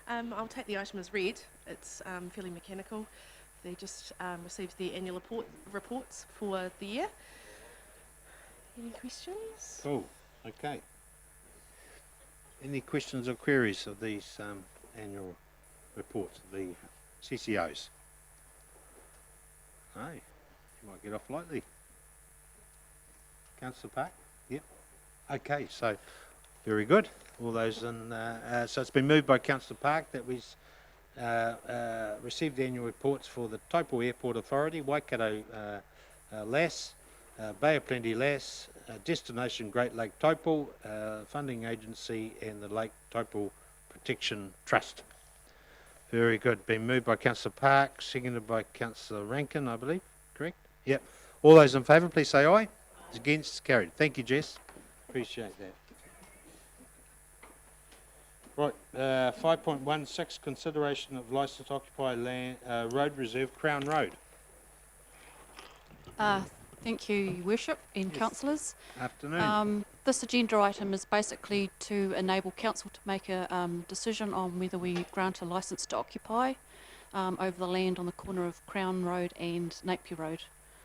S: I'll take the item as read. It's fairly mechanical. They just received the annual reports for the year. Any questions?
A: Cool. Okay. Any questions or queries of these annual reports, the CCOs? No, you might get off lightly. Councillor Park? Yep. Okay, so very good. All those in, so it's been moved by Councillor Park that we received the annual reports for the Taupo Airport Authority, Waikato LAS, Bay of Plenty LAS, Destination Great Lake Taupo, Funding Agency, and the Lake Taupo Protection Trust. Very good. Been moved by Councillor Park, seconded by Councillor Rankin, I believe. Correct? Yep. All those in favour, please say aye. Against? Carried. Thank you, Jess. Appreciate that. Right, 5.16, consideration of licence to occupy land, road reserve, Crown Road.
T: Thank you, Your Worship and councillors.
A: Afternoon.
T: This agenda item is basically to enable council to make a decision on whether we grant a licence to occupy over the land on the corner of Crown Road and Napier Road.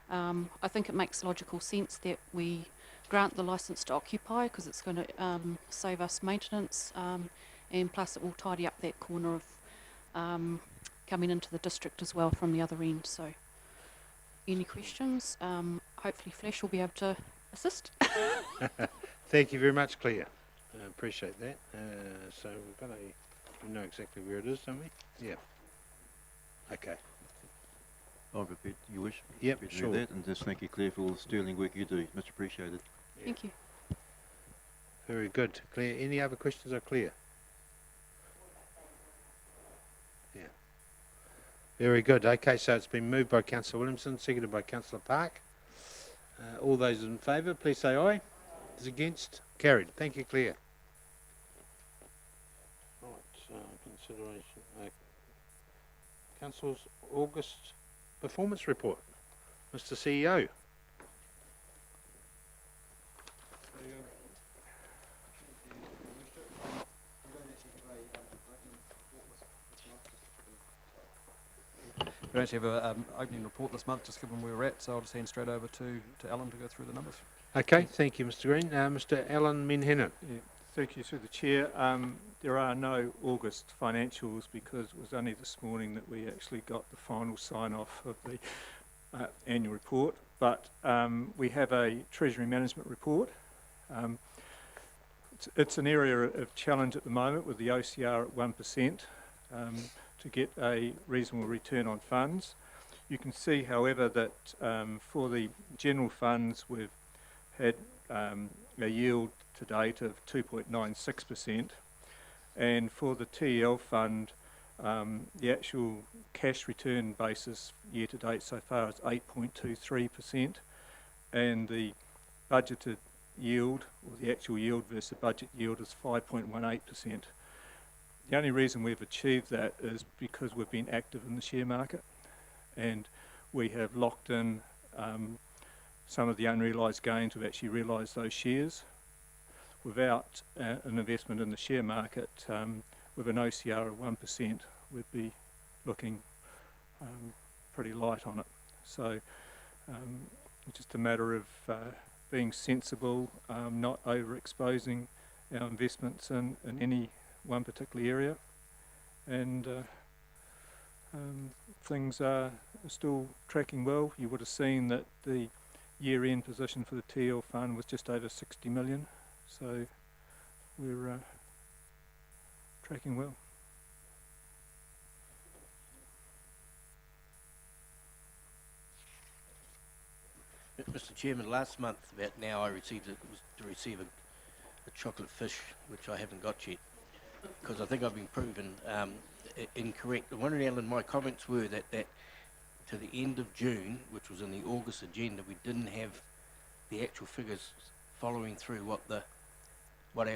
T: I think it makes logical sense that we grant the licence to occupy because it's going to save us maintenance, and plus it will tidy up that corner of coming into the district as well from the other end. So any questions? Hopefully Flash will be able to assist.
A: Thank you very much, Claire. Appreciate that. So we've got we know exactly where it is, don't we? Yeah. Okay.
I: I'll repeat your wish.
A: Yep,
I: Happy to do
A: sure.
I: that, and just thank you, Claire, for all the sterling work you do. Much appreciated.
A: Yeah.
T: Thank you.
A: Very good. Claire, any other questions are clear? Yeah. Very good. Okay, so it's been moved by Councillor Williamson, seconded by Councillor Park. All those in favour, please say aye. Those against? Carried. Thank you, Claire. consideration. Council's August performance report. Mr. CEO.
O: We don't actually have an opening report this month, just given where we're at, so I'll just hand straight over to Alan to go through the numbers.
A: Okay, thank you, Mr. Green. Mr. Alan Minhenan.
F: Yeah, thank you through the chair. There are no August financials because it was only this morning that we actually got the final sign-off of the annual report, but we have a treasury management report. It's an area of challenge at the moment with the OCR at 1%. To get a reasonable return on funds. You can see, however, that for the general funds we've had a yield to date of 2.96%, and for the TEL fund the actual cash return basis year to date so far is 8.23%, and the budgeted yield, or the actual yield versus the budget yield, is 5.18%. The only reason we've achieved that is because we've been active in the share market, and we have locked in some of the unrealised gains. We've actually realised those shares. Without an investment in the share market, with an OCR of 1%, we'd be looking pretty light on it. So it's just a matter of being sensible, not overexposing our investments in any one particular area, and things are still tracking well. You would have seen that the year-end position for the TL fund was just over 60 million, so we're tracking well.
E: Mr. Chairman, last month about now I received a chocolate fish, which I haven't got yet, because I think I've been proven incorrect. I'm wondering, Alan, my comments were that to the end of June, which was in the August agenda, we didn't have the actual figures following through what our what do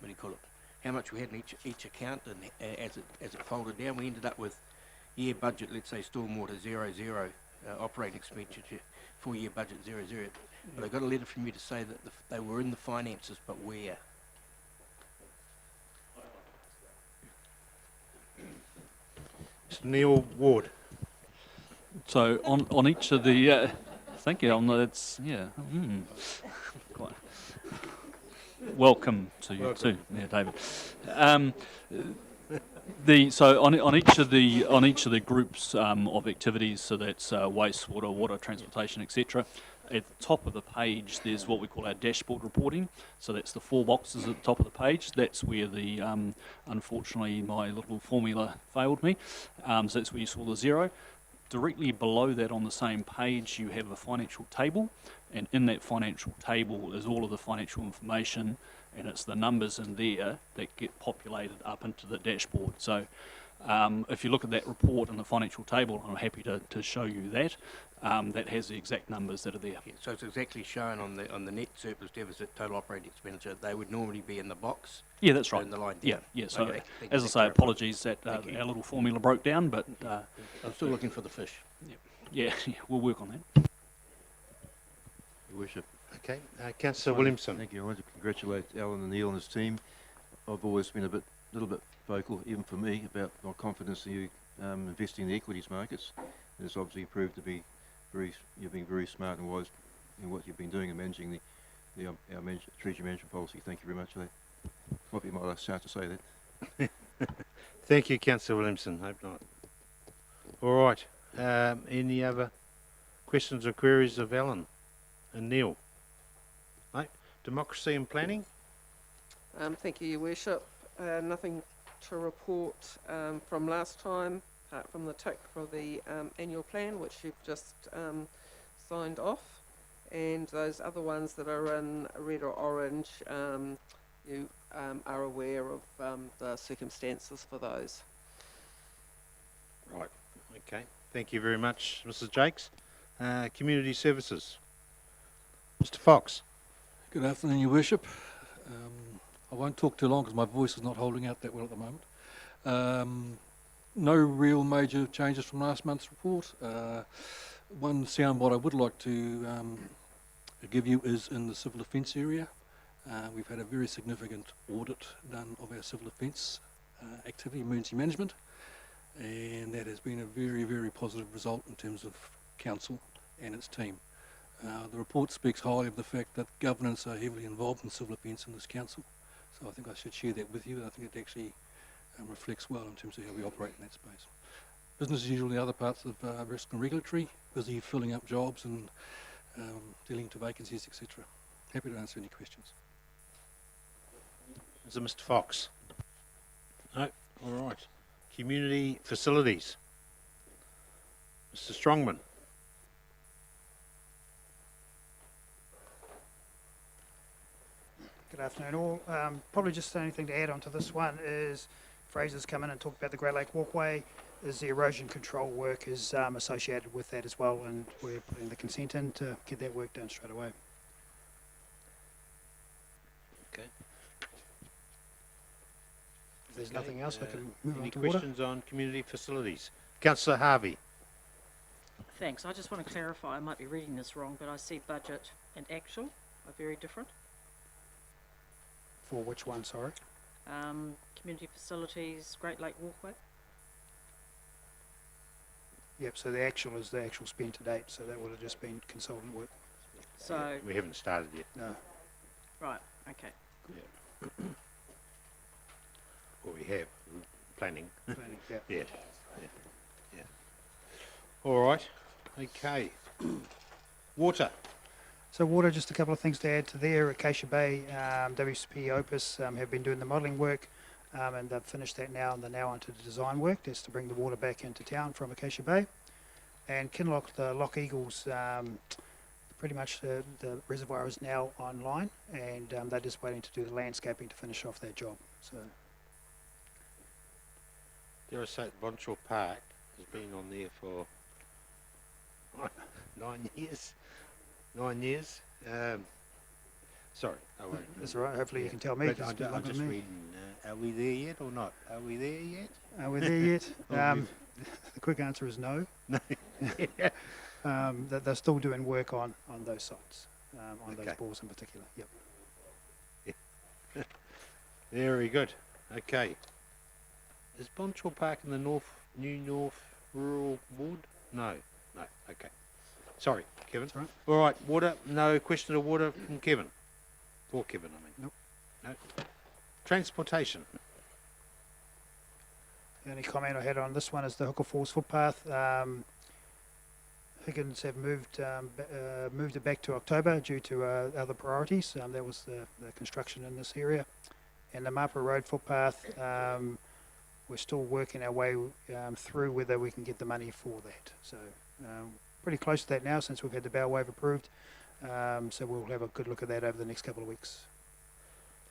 E: you call it, how much we had in each account, and as it folded down, we ended up with year budget, let's say stormwater 00, operating expenditure, full-year budget 00. But I got a letter from you to say that they were in the finances, but where?
A: Mr. Neil Ward.
U: So on each of the, thank you. That's quite. Welcome to you too, yeah, David. So on each of the groups of activities, so that's wastewater, water, transportation, etc. At the top of the page, there's what we call our dashboard reporting. So that's the 4 boxes at the top of the page. That's where the unfortunately my little formula failed me. So that's where you saw the 0. Directly below that on the same page, you have a financial table, and in that financial table is all of the financial information, and it's the numbers in there that get populated up into the dashboard. So if you look at that report in the financial table, I'm happy to show you that. That has the exact numbers that are there.
E: Yeah, so it's exactly shown on the net surplus deficit, total operating expenditure. They would normally be in the box.
U: Yeah, that's right.
E: In the line
U: Yeah,
E: down.
U: yeah. So
E: Okay,
U: as I say, apologies that our little formula broke down, but
E: I'm still looking for the fish.
U: Yeah, we'll work on that.
I: Your Worship.
A: Okay, Councillor Williamson.
I: Thank you. I want to congratulate Alan and Neil and his team. I've always been a little bit vocal, even for me, about my confidence in you investing in the equities markets. And it's obviously proved to be you've been very smart and wise in what you've been doing in managing our treasury management policy. Thank you very much for that. Might be my last chance to say that.
A: Thank you, Councillor Williamson. Hope not. All right. Any other questions or queries of Alan and Neil? No? Democracy and planning?
V: Thank you, Your Worship. Nothing to report from last time, apart from the tick for the annual plan, which you've just signed off, and those other ones that are in red or orange, you are aware of the circumstances for those.
A: Right. Okay. Thank you very much, Mrs. Jakes. Community Services. Mr. Fox.
W: Good afternoon, Your Worship. I won't talk too long because my voice is not holding out that well at the moment.
D: No real major changes from last month's report. One soundbite I would like to give you is in the civil offence area. We've had a very significant audit done of our civil offence activity, emergency management, and that has been a very, very positive result in terms of council and its team. The report speaks highly of the fact that governance are heavily involved in civil offence in this council, so I think I should share that with you. I think it actually reflects well in terms of how we operate in that space. Business as usual, the other parts of risk and regulatory, busy filling up jobs and dealing to vacancies, etc. Happy to answer any questions.
A: Is it Mr. Fox? No? All right. Community facilities. Mr. Strongman.
L: Good afternoon all. Probably just the only thing to add on to this one is Fraser's come in and talked about the Great Lake Walkway. Is the erosion control work is associated with that as well, and we're putting the consent in to get that work done straight away.
A: Okay.
L: If there's nothing else, we can move
A: any
L: on to water.
A: questions on community facilities? Councillor Harvey.
G: Thanks. I just want to clarify, I might be reading this wrong, but I see budget and actual are very different.
L: For which one, sorry?
G: Community facilities, Great Lake Walkway.
L: Yep, so the actual is the actual spend to date, so that would have just been consultant work.
G: So
A: We haven't started yet.
L: No.
G: right, okay.
A: Well, we have. Planning.
L: Planning, yeah.
A: Yeah. All right. Okay. Water.
L: So water, just a couple of things to add to there. Acacia Bay, WCP Opus have been doing the modelling work, and they've finished that now, and they're now onto the design work. That's to bring the water back into town from Acacia Bay. And Kinloch, the Loch Eagles, pretty much the reservoir is now online, and they're just waiting to do the landscaping to finish off that job. So
A: Dare I say, Bonshaw Park has been on there for 9 years. 9 years. Sorry, I won't.
L: that's all right. Hopefully you can tell me.
A: But
L: 'cause it's been
A: I'm
L: longer
A: just
L: than me.
A: reading. Are we there yet or not? Are we there yet?
L: Are we there yet?
A: Oh,
L: The quick answer is no.
A: No.
L: They're still doing work on those sites, on those
A: Okay.
L: bores in particular. Yep.
A: Very good. Okay. Is Bonshaw Park in the New North Rural Ward? No. No. Okay. Sorry, Kevin.
L: That's all right.
A: All right. Water. No question of water from Kevin. For Kevin, I mean.
L: Nope.
A: No. Transportation.
L: The only comment I had on this one is the Hooker Falls footpath. Higgins have moved it back to October due to other priorities. That was the construction in this area. And the Mapa Road footpath, we're still working our way through whether we can get the money for that. So pretty close to that now since we've had the bow wave approved. So we'll have a good look at that over the next couple of weeks.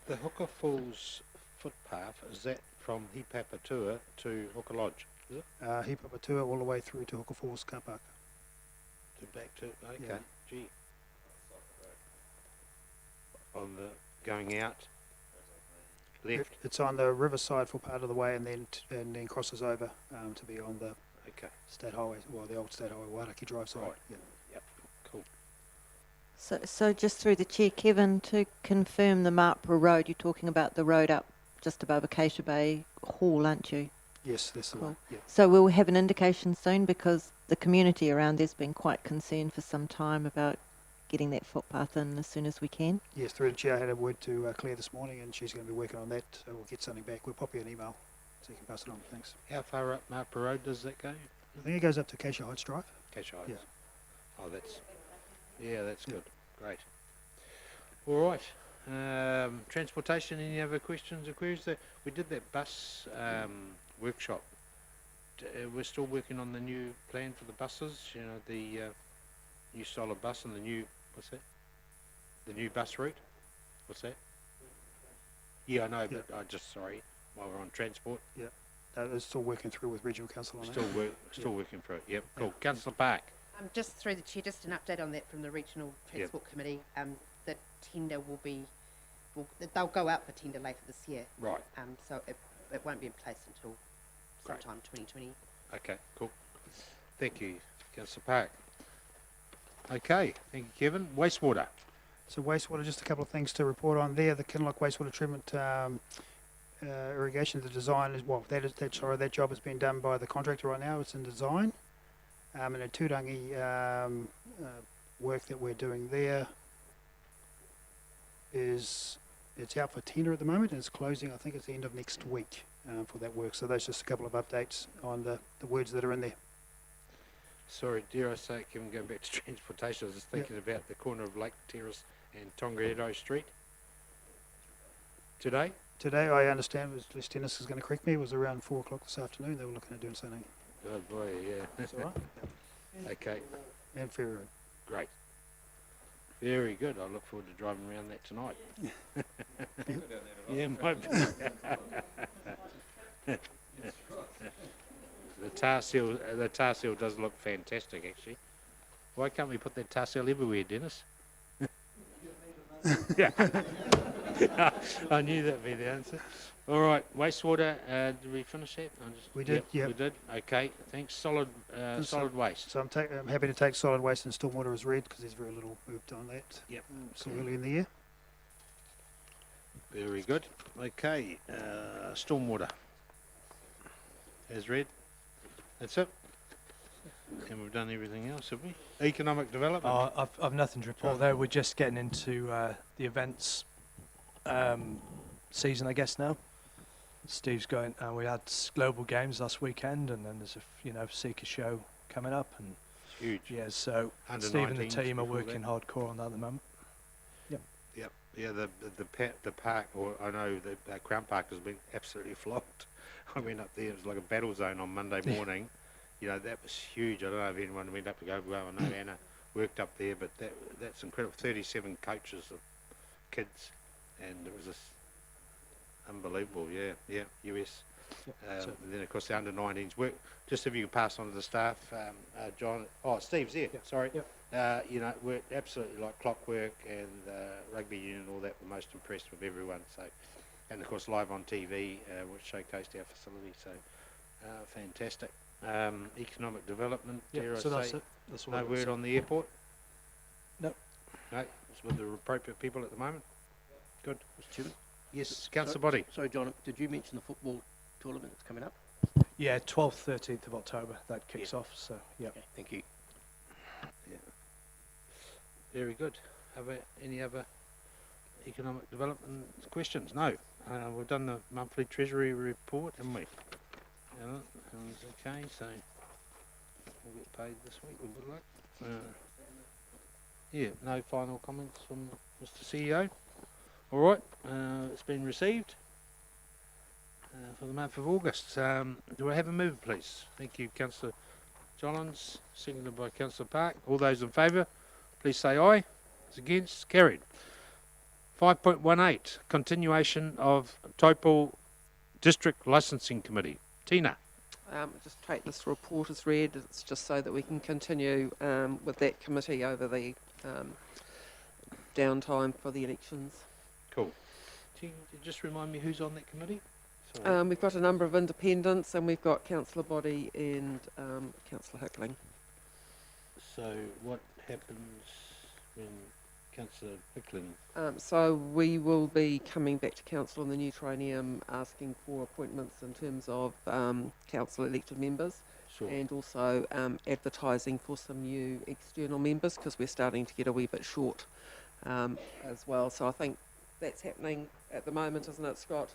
A: The Hooker Falls footpath, is that from Hipapatua to Hooker Lodge? Is it?
L: Hipapatua all the way through to Hooker Falls car park.
A: To back to, okay,
L: Yeah.
A: gee. On the going out left.
L: It's on the riverside for part of the way and then crosses over to be on the
A: Okay.
L: state highway, well, the old state highway, Wairaki Drive side.
A: Right.
L: Yeah.
A: Yep. Cool.
C: So just through the chair, Kevin, to confirm the Marpra Road, you're talking about the road up just above Acacia Bay Hall, aren't you?
L: Yes, that's the one. Yeah.
C: So we'll have an indication soon because the community around there's been quite concerned for some time about getting that footpath in as soon as we can.
L: Yes, through the chair, I had a word to Claire this morning, and she's going to be working on that. So we'll get something back. We'll pop you an email so you can pass it on. Thanks.
A: How far up Marpa Road does that go?
L: I think it goes up to Acacia Heights Drive.
A: Acacia Heights.
L: Yeah.
A: Oh, that's good. Great. All right. Transportation. Any other questions or queries? We did that bus workshop. We're still working on the new plan for the buses. You know, the new style of bus and the new what's that? The new bus route. What's that? Yeah, I know, but I just sorry. While we're on transport.
L: Yeah. They're still working through with Regional Council on
A: Still
L: that.
A: still working through it. Yep. Cool. Councillor Park.
B: Just through the chair, just an update on that from the Regional Transport Committee. The tender they'll go out for tender later this year.
A: Right.
B: So it won't be in place until sometime 2020.
A: Okay, cool. Thank you, Councillor Park. Okay, thank you, Kevin. Wastewater.
L: So wastewater, just a couple of things to report on there. The Kinloch wastewater treatment irrigation, the design is, well, that job has been done by the contractor right now. It's in design. And the Turangi work that we're doing there it's out for tender at the moment, and it's closing, I think it's the end of next week for that work. So that's just a couple of updates on the words that are in there.
A: Sorry, dare I say, Kevin, going back to transportation, I was just thinking about the corner of Lake Terrace and Tongariro Street. Today, I understand, was Dennis is going to correct me, it was around 4 o'clock this afternoon. They were looking at doing something. oh boy, yeah.
L: That's all right.
A: Okay,
L: And Ferry Road.
A: great. Very good. I look forward to driving around that tonight. Yeah, might be. The tar seal does look fantastic, actually. Why can't we put that tar seal everywhere, Dennis? Yeah. I knew that'd be the answer. All right, wastewater. Did we finish that?
L: We did,
A: yep. We did. Okay, thanks. Solid waste.
L: So I'm happy to take solid waste and stormwater as read because there's very little moved on that.
A: Yep.
L: So early in the year.
A: Very good. Okay, stormwater. As read. That's it. And we've done everything else, have we? Economic development.
H: I've nothing to report there. We're just getting into the events season, I guess now. Steve's going. We had global games last weekend, and then there's a Seeker show coming up, and
A: it's huge.
H: Yeah, so
A: Under
H: Steve and the
A: 19s
H: team are
A: before
H: working
A: that.
H: hardcore on that at the moment. Yep.
A: Yep. Yeah, the park, or I know the Crown Park has been absolutely flogged. I went up there, it was like a battle zone on Monday morning. You know, that was huge. I don't know if anyone went up to go. Well, I know Anna worked up there, but that's incredible. 37 coaches of kids, and it was just unbelievable. Yeah, US. And then of course the under-19s work. Just if you could pass on to the staff, John. Oh, Steve's here. Sorry.
H: Yep.
A: You know, worked absolutely like clockwork, and rugby union, all that. Were most impressed with everyone. So, and of course live on TV, which showcased our facility. So, fantastic. Economic development. Dare I
H: so that's
A: say.
H: it. That's all
A: No
H: I've got
A: word
H: to say.
A: on the airport.
H: No.
A: No, it's with the appropriate people at the moment. Good.
E: Mr. Chairman?
A: Yes, Councillor Body.
E: Sorry, John, did you mention the football tournament that's coming up?
H: Yeah, 12th, 13th of October that kicks off. So yeah.
E: Okay, thank you.
A: Yeah. Very good. Any other economic development questions? No. We've done the monthly treasury report, haven't we? Okay, so we'll get paid this week, with good luck. Yeah, no final comments from Mr. CEO. All right, it's been received for the month of August. Do I have a mover, please? Thank you, Councillor Jollins, seconded by Councillor Park. All those in favour, please say aye. Those against, carried. 5.18, continuation of Taupo District Licensing Committee. Tina.
V: Just take this report as read. It's just so that we can continue with that committee over the downtime for the elections.
A: Cool. Can you just remind me who's on that committee? Sorry.
V: We've got a number of independents, and we've got Councillor Body and Councillor Hickling.
A: So what happens when Councillor Hickling?
V: So we will be coming back to council on the new triennium, asking for appointments in terms of council elected members,
A: Sure.
V: and also advertising for some new external members, because we're starting to get a wee bit short as well. So I think that's happening at the moment, isn't it, Scott?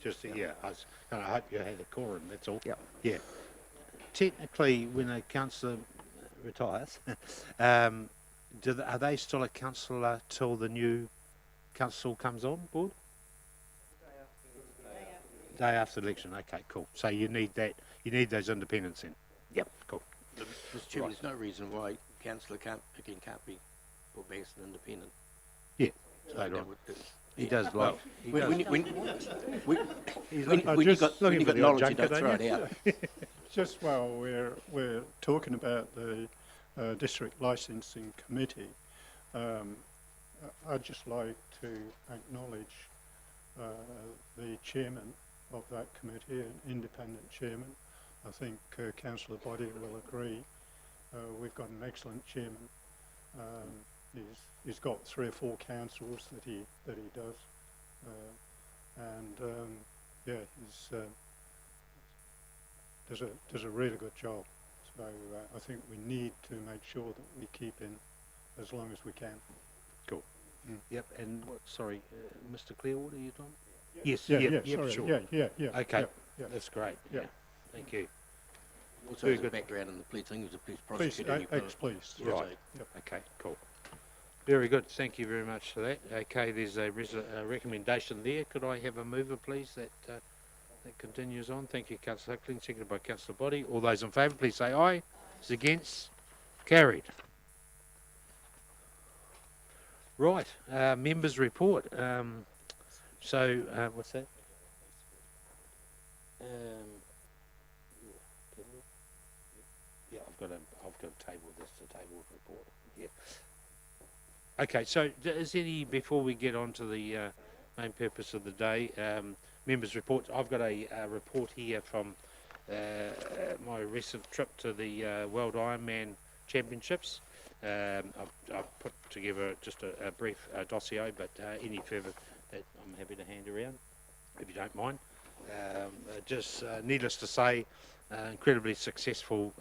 A: Just, yeah, I hope you had a quorum, that's all.
V: Yep.
A: Yeah. Technically, when a councillor retires, are they still a councillor till the new council comes on board? Day after election, okay, cool. So you need those independents in? Yep, cool.
E: Mr. Chairman, there's no reason why councillor can't be put back as an independent.
A: Yeah,
E: So
A: later
E: that
A: on.
E: would-
A: He does like.
E: When
A: He's
E: you've got knowledge, you don't throw it out.
N: just while we're talking about the district licensing committee, I'd just like to acknowledge the chairman of that committee, an independent chairman. I think Councillor Body will agree. We've got an excellent chairman. He's got 3 or 4 councils that he does, yeah, he's does a really good job. So I think we need to make sure that we keep him as long as we can.
A: Cool. Yep. And what? Sorry, Mr. Clearwater, you done?
N: Yes.
A: Yep,
N: Sorry.
A: sure.
N: Yeah.
A: Okay.
N: Yeah.
A: That's great. Yeah. Thank you.
E: Also, as a background in the police thing, he was a police prosecutor.
N: Ex-police.
A: Right. Yep. Okay. Cool. Very good. Thank you very much for that. Okay. There's a recommendation there. Could I have a mover, please? That continues on. Thank you, Councillor Hickling. Seconded by Councillor Body. All those in favour, please say aye. Those against? Carried. Right. Members' report. What's that? Yeah, I've got to table this. The table report. Yeah. Okay. So, is any before we get on to the main purpose of the day, members' report? I've got a report here from my recent trip to the World Ironman Championships. I've put together just a brief dossier, but any further that I'm happy to hand around, if you don't mind. Just needless to say, incredibly successful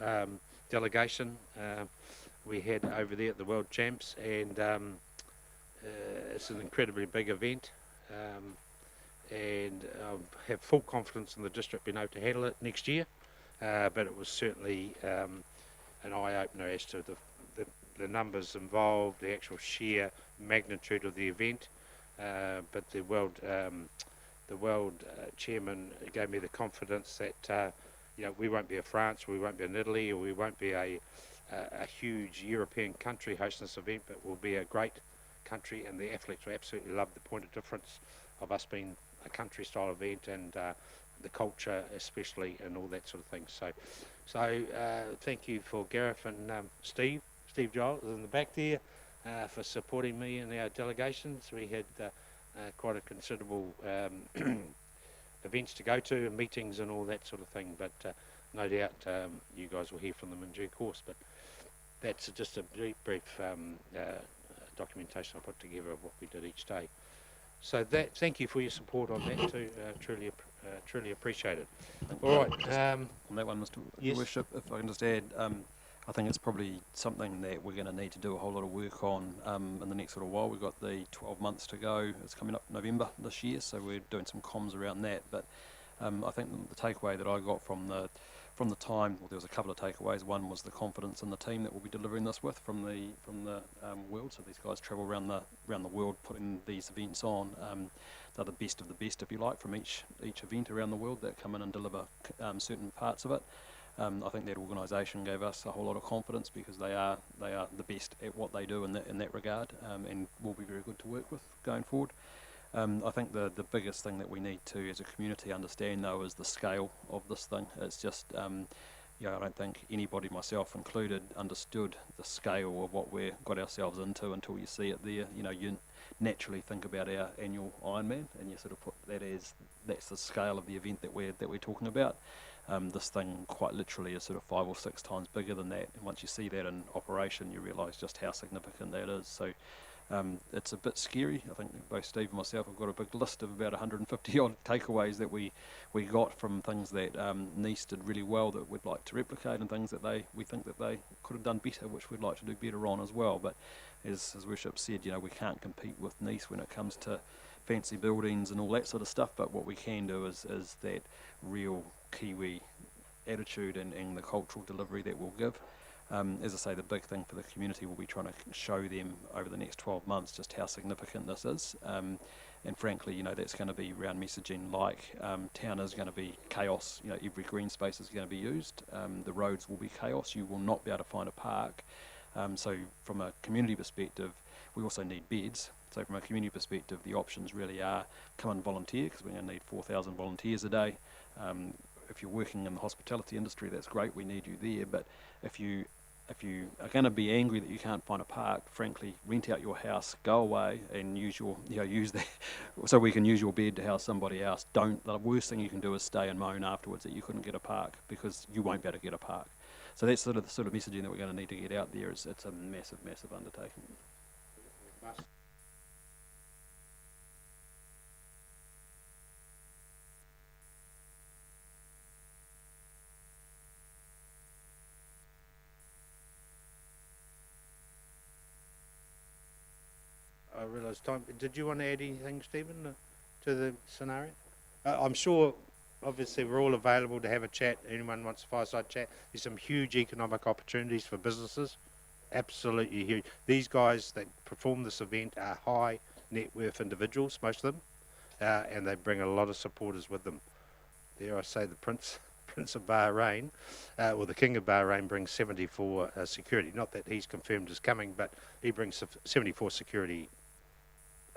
A: delegation we had over there at the World Champs, and it's an incredibly big event, and I have full confidence in the district being able to handle it next year, but it was certainly an eye-opener as to the numbers involved, the actual sheer magnitude of the event, but the world chairman gave me the confidence that we won't be a France, we won't be in Italy, or we won't be a huge European country hosting this event, but we'll be a great country, and the athletes will absolutely love the point of difference of us being a country-style event, and the culture especially, and all that sort of thing. So thank you for Gareth and Steve Giles in the back there for supporting me in our delegations. We had quite a considerable events to go to, and meetings and all that sort of thing, but no doubt you guys will hear from them in due course. But that's just a brief documentation I put together of what we did each day. So thank you for your support on that too. Truly appreciate it. All right.
O: On that one, Mr.
A: Yes.
O: Worship, if I can just add, I think it's probably something that we're going to need to do a whole lot of work on in the next little while. We've got the 12 months to go. It's coming up November this year, so we're doing some comms around that. But I think the takeaway that I got from the time, well, there was a couple of takeaways. One was the confidence in the team that we'll be delivering this with from the world. So these guys travel around the world putting these events on. They're the best of the best, if you like, from each event around the world that come in and deliver certain parts of it. I think that organisation gave us a whole lot of confidence because they are the best at what they do in that regard, and will be very good to work with going forward. I think the biggest thing that we need to, as a community, understand though is the scale of this thing. It's just, I don't think anybody, myself included, understood the scale of what we got ourselves into until you see it there. You naturally think about our annual Ironman, and you sort of put that as that's the scale of the event that we're talking about. This thing quite literally is sort of 5 or 6 times bigger than that, and once you see that in operation, you realise just how significant that is. So it's a bit scary. I think both Steve and myself have got a big list of about 150 odd takeaways that we got from things that Nice did really well that we'd like to replicate, and things that we think that they could have done better, which we'd like to do better on as well. But as Worship said, we can't compete with Nice when it comes to fancy buildings and all that sort of stuff, but what we can do is that real Kiwi attitude and the cultural delivery that we'll give. As I say, the big thing for the community will be trying to show them over the next 12 months just how significant this is. And frankly, that's going to be around messaging like town is going to be chaos. Every green space is going to be used. The roads will be chaos. You will not be able to find a park. So from a community perspective, we also need beds. So from a community perspective, the options really are come and volunteer, because we're going to need 4,000 volunteers a day if you're working in the hospitality industry, that's great. We need you there. But if you are going to be angry that you can't find a park, frankly, rent out your house, go away, and use your use that so we can use your bed to house somebody else. Don't. The worst thing you can do is stay and moan afterwards that you couldn't get a park, because you won't be able to get a park. So that's the sort of messaging that we're going to need to get out there. It's a massive undertaking.
A: I realise time. Did you want to add anything, Stephen, to the scenario? I'm sure, obviously, we're all available to have a chat. Anyone wants a fireside chat? There's some huge economic opportunities for businesses. Absolutely huge. These guys that perform this event are high net worth individuals, most of them, and they bring a lot of supporters with them. Dare I say, the Prince of Bahrain, or the King of Bahrain, brings 74 security. Not that he's confirmed as coming, but he brings 74 security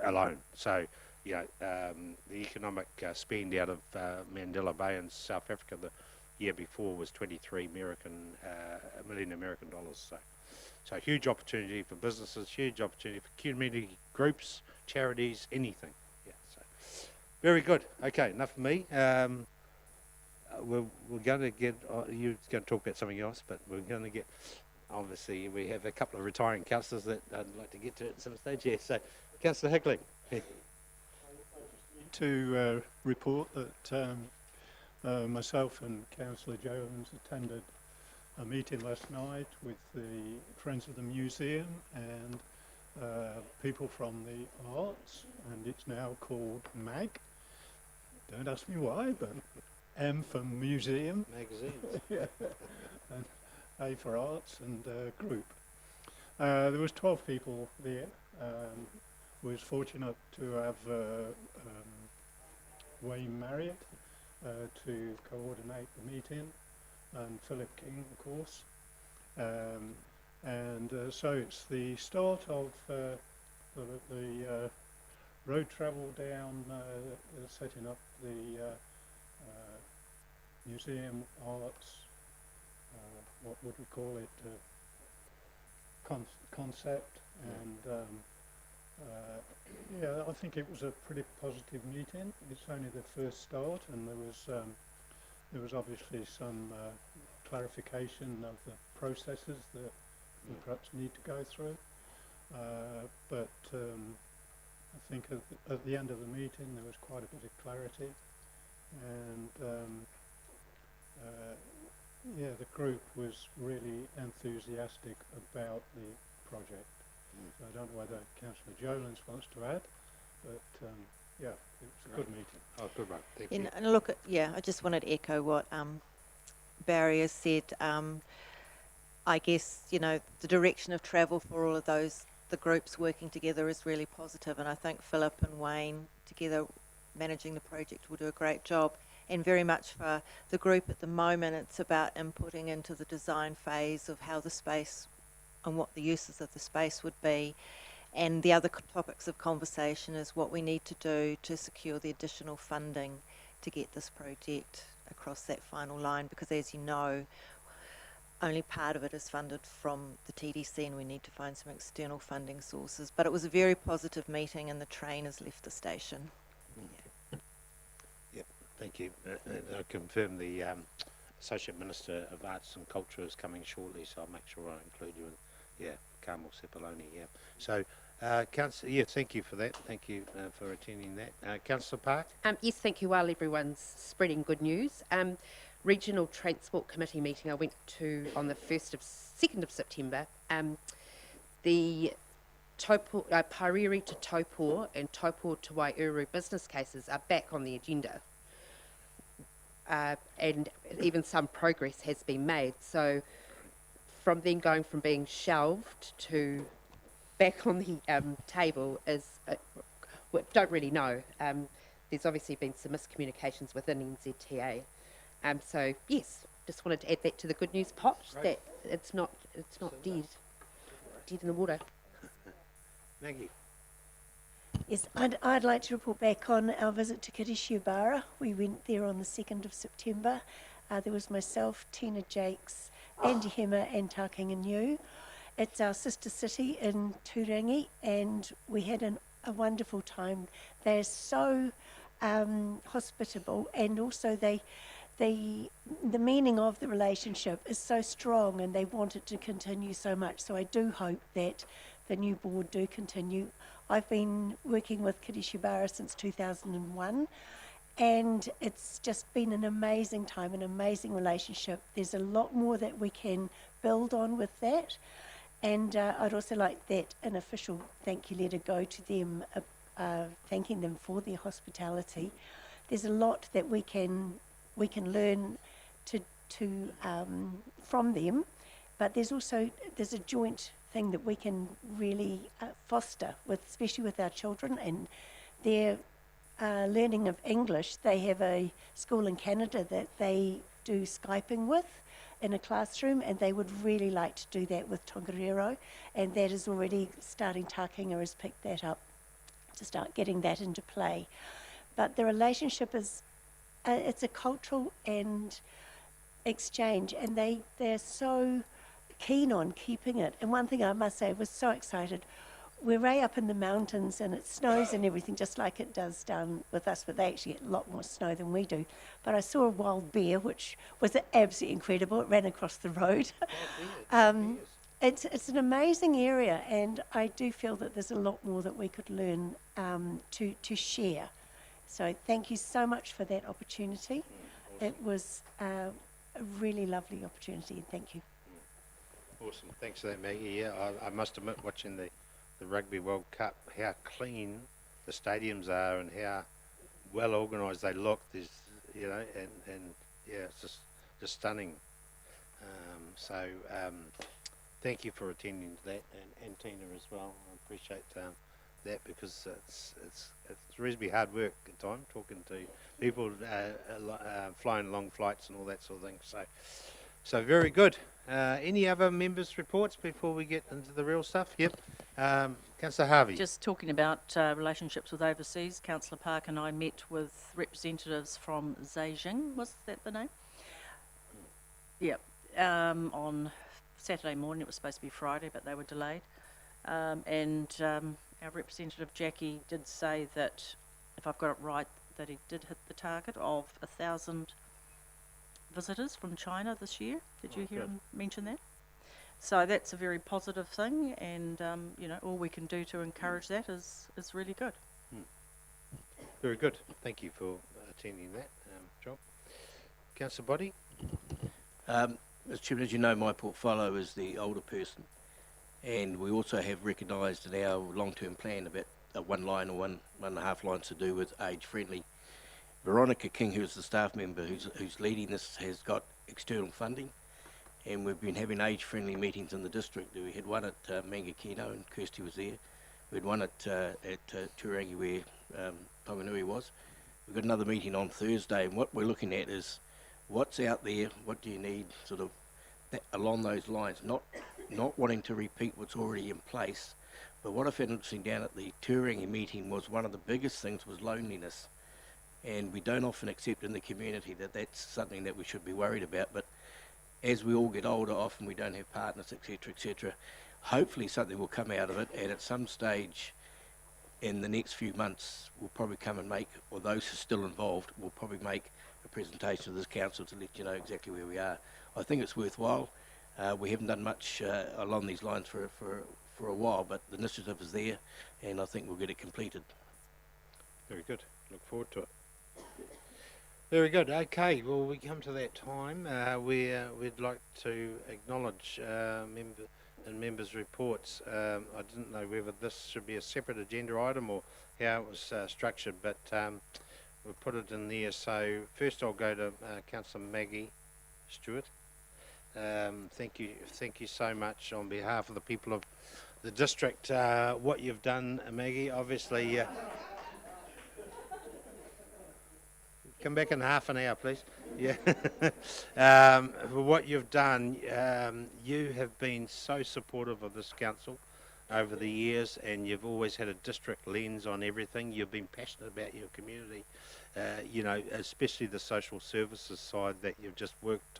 A: alone. So, you know, the economic spend out of Mandela Bay in South Africa the year before was 23 million American dollars. So huge opportunity for businesses, huge opportunity for community groups, charities, anything. Yeah. So very good. Okay, enough of me. We're going to get. You're going to talk about something else, but we're going to get. Obviously, we have a couple of retiring councillors that I'd like to get to at some stage. Yeah. So, Councillor Hickling.
N: To report that myself and Councillor Jones attended a meeting last night with the Friends of the Museum and people from the arts, and it's now called MAG. Don't ask me why, but M for museum.
A: Magazines.
N: Yeah. And A for arts and group. There was 12 people there. Was fortunate to have Wayne Marriott to coordinate the meeting, and Philip King, of course. So it's the start of the road travel down, setting up the museum arts, what would we call it, concept, and yeah, I think it was a pretty positive meeting. It's only the first start, and there was obviously some clarification of the processes that we perhaps need to go through. But I think at the end of the meeting there was quite a bit of clarity, and yeah, the group was really enthusiastic about the project. So I don't know whether Councillor Jolens wants to add, but yeah, it was a good meeting.
A: Oh, good one. Thank you.
C: And look, I just wanted to echo what Barry has said. I guess, the direction of travel for all of the groups working together is really positive, and I think Philip and Wayne together managing the project will do a great job. And very much for the group at the moment, it's about inputting into the design phase of how the space and what the uses of the space would be. And the other topics of conversation is what we need to do to secure the additional funding to get this project across that final line, because as you know, only part of it is funded from the TDC, and we need to find some external funding sources. But it was a very positive meeting, and the train has left the station.
A: Yep, thank you. I confirm the Associate Minister of Arts and Culture is coming shortly, so I'll make sure I include you in. Yeah, Carmel Sepuloni, yeah. So, Councillor, yeah, thank you for that. Thank you for attending that. Councillor Park?
B: Yes, thank you. While everyone's spreading good news, Regional Transport Committee meeting I went to on the 2nd of September. The Pariri to Taupo and Taupo to Waiuru business cases are back on the agenda. And even some progress has been made. So from them going from being shelved to back on the table is, we don't really know. There's obviously been some miscommunications within NZTA. So yes, just wanted to add that to the good news pot, that it's not dead in the water.
A: Maggie?
J: Yes, I'd like to report back on our visit to Kaunihera. We went there on the 2nd of September. There was myself, Tina Jakes, Andy Hemmer and Tākinga New. It's our sister city in Turangi, and we had a wonderful time. They're so hospitable, and also the meaning of the relationship is so strong, and they want it to continue so much. So I do hope that the new board do continue. I've been working with Kaunihera since 2001, and it's just been an amazing time, an amazing relationship. There's a lot more that we can build on with that, and I'd also like that an official thank you letter go to them, thanking them for their hospitality. There's a lot that we can learn from them, but there's a joint thing that we can really foster with, especially with our children and their learning of English. They have a school in Canada that they do Skyping with in a classroom, and they would really like to do that with Tongariro, and that is already starting. Tākinga has picked that up to start getting that into play. But the relationship is, it's a cultural and exchange, and they're so keen on keeping it. And one thing I must say, I was so excited. We're way up in the mountains and it snows and everything just like it does down with us, but they actually get a lot more snow than we do. But I saw a wild bear, which was absolutely incredible. It ran across the road. It's an amazing area, and I do feel that there's a lot more that we could learn to share. So thank you so much for that opportunity.
A: Awesome.
J: It was a really lovely opportunity, and thank you.
A: Awesome. Thanks for that, Maggie. Yeah, I must admit, watching the Rugby World Cup, how clean the stadiums are and how well organised they look. There's, you know, and yeah, it's just stunning. Thank you for attending to that, and Tina as well. I appreciate that, because it's reasonably hard work at times, talking to people flying long flights and all that sort of thing. So very good. Any other members' reports before we get into the real stuff? Yep. Councillor Harvey.
G: Just talking about relationships with overseas, Councillor Park and I met with representatives from Beijing, was that the name? Yeah, on Saturday morning. It was supposed to be Friday, but they were delayed. And our representative Jackie did say that, if I've got it right, that he did hit the target of 1,000 visitors from China this year. Did you hear him mention that? So that's a very positive thing, and you know, all we can do to encourage that is really good.
A: Very good. Thank you for attending that, John. Councillor Boddy.
E: Mr. Chairman, as you know, my portfolio is the older person, and we also have recognised in our long-term plan about one line or one and a half lines to do with age-friendly. Veronica King, who's the staff member who's leading this, has got external funding, and we've been having age-friendly meetings in the district. We had one at Mangakino, and Kirsty was there. We had one at Turangi, where Tonganui was. We've got another meeting on Thursday, and what we're looking at is what's out there, what do you need, sort of along those lines, not wanting to repeat what's already in place. But what I found interesting down at the Turangi meeting was one of the biggest things was loneliness. And we don't often accept in the community that that's something that we should be worried about, but as we all get older, often we don't have partners, etc., etc. Hopefully something will come out of it, and at some stage in the next few months, we'll probably come and make, or those who are still involved, will probably make a presentation to this council to let you know exactly where we are. I think it's worthwhile. We haven't done much along these lines for a while, but the initiative is there, and I think we'll get it completed.
A: Very good. Look forward to it. Very good. Okay, well, we come to that time where we'd like to acknowledge members' reports. I didn't know whether this should be a separate agenda item or how it was structured, but we'll put it in there. So first I'll go to Councillor Maggie Stewart. Thank you so much on behalf of the people of the district, what you've done, Maggie. Obviously, come back in half an hour, please. Yeah. For what you've done, you have been so supportive of this council over the years, and you've always had a district lens on everything. You've been passionate about your community, you know, especially the social services side that you've just worked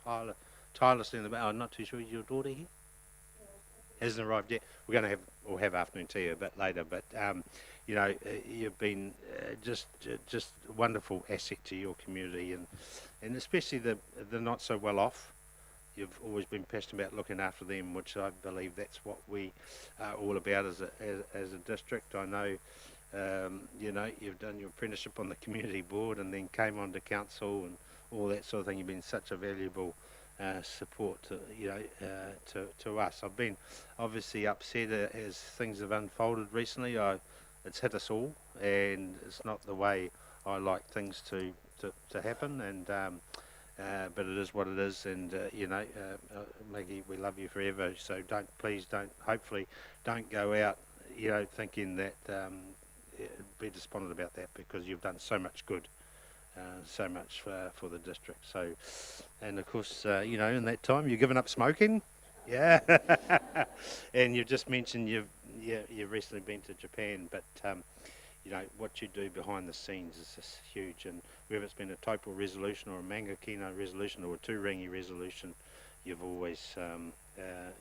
A: tirelessly in the. I'm not too sure, is your daughter here? Hasn't arrived yet. We'll have afternoon tea a bit later, but you know, you've been just a wonderful asset to your community, and especially the not so well off. You've always been passionate about looking after them, which I believe that's what we are all about as a district. I know, you know, you've done your apprenticeship on the community board and then came on to council and all that sort of thing. You've been such a valuable support to, you know, to us. I've been obviously upset as things have unfolded recently. It's hit us all, and it's not the way I like things to happen, and but it is what it is, and you know, Maggie, we love you forever, so please hopefully don't go out, you know, thinking that be despondent about that, because you've done so much good, so much for the district. So, and of course, you know, in that time you've given up smoking, yeah, and you've just mentioned you've recently been to Japan, but you know, what you do behind the scenes is just huge, and whether it's been a Taupo resolution or a Mangakino resolution or a Turangi resolution, you've always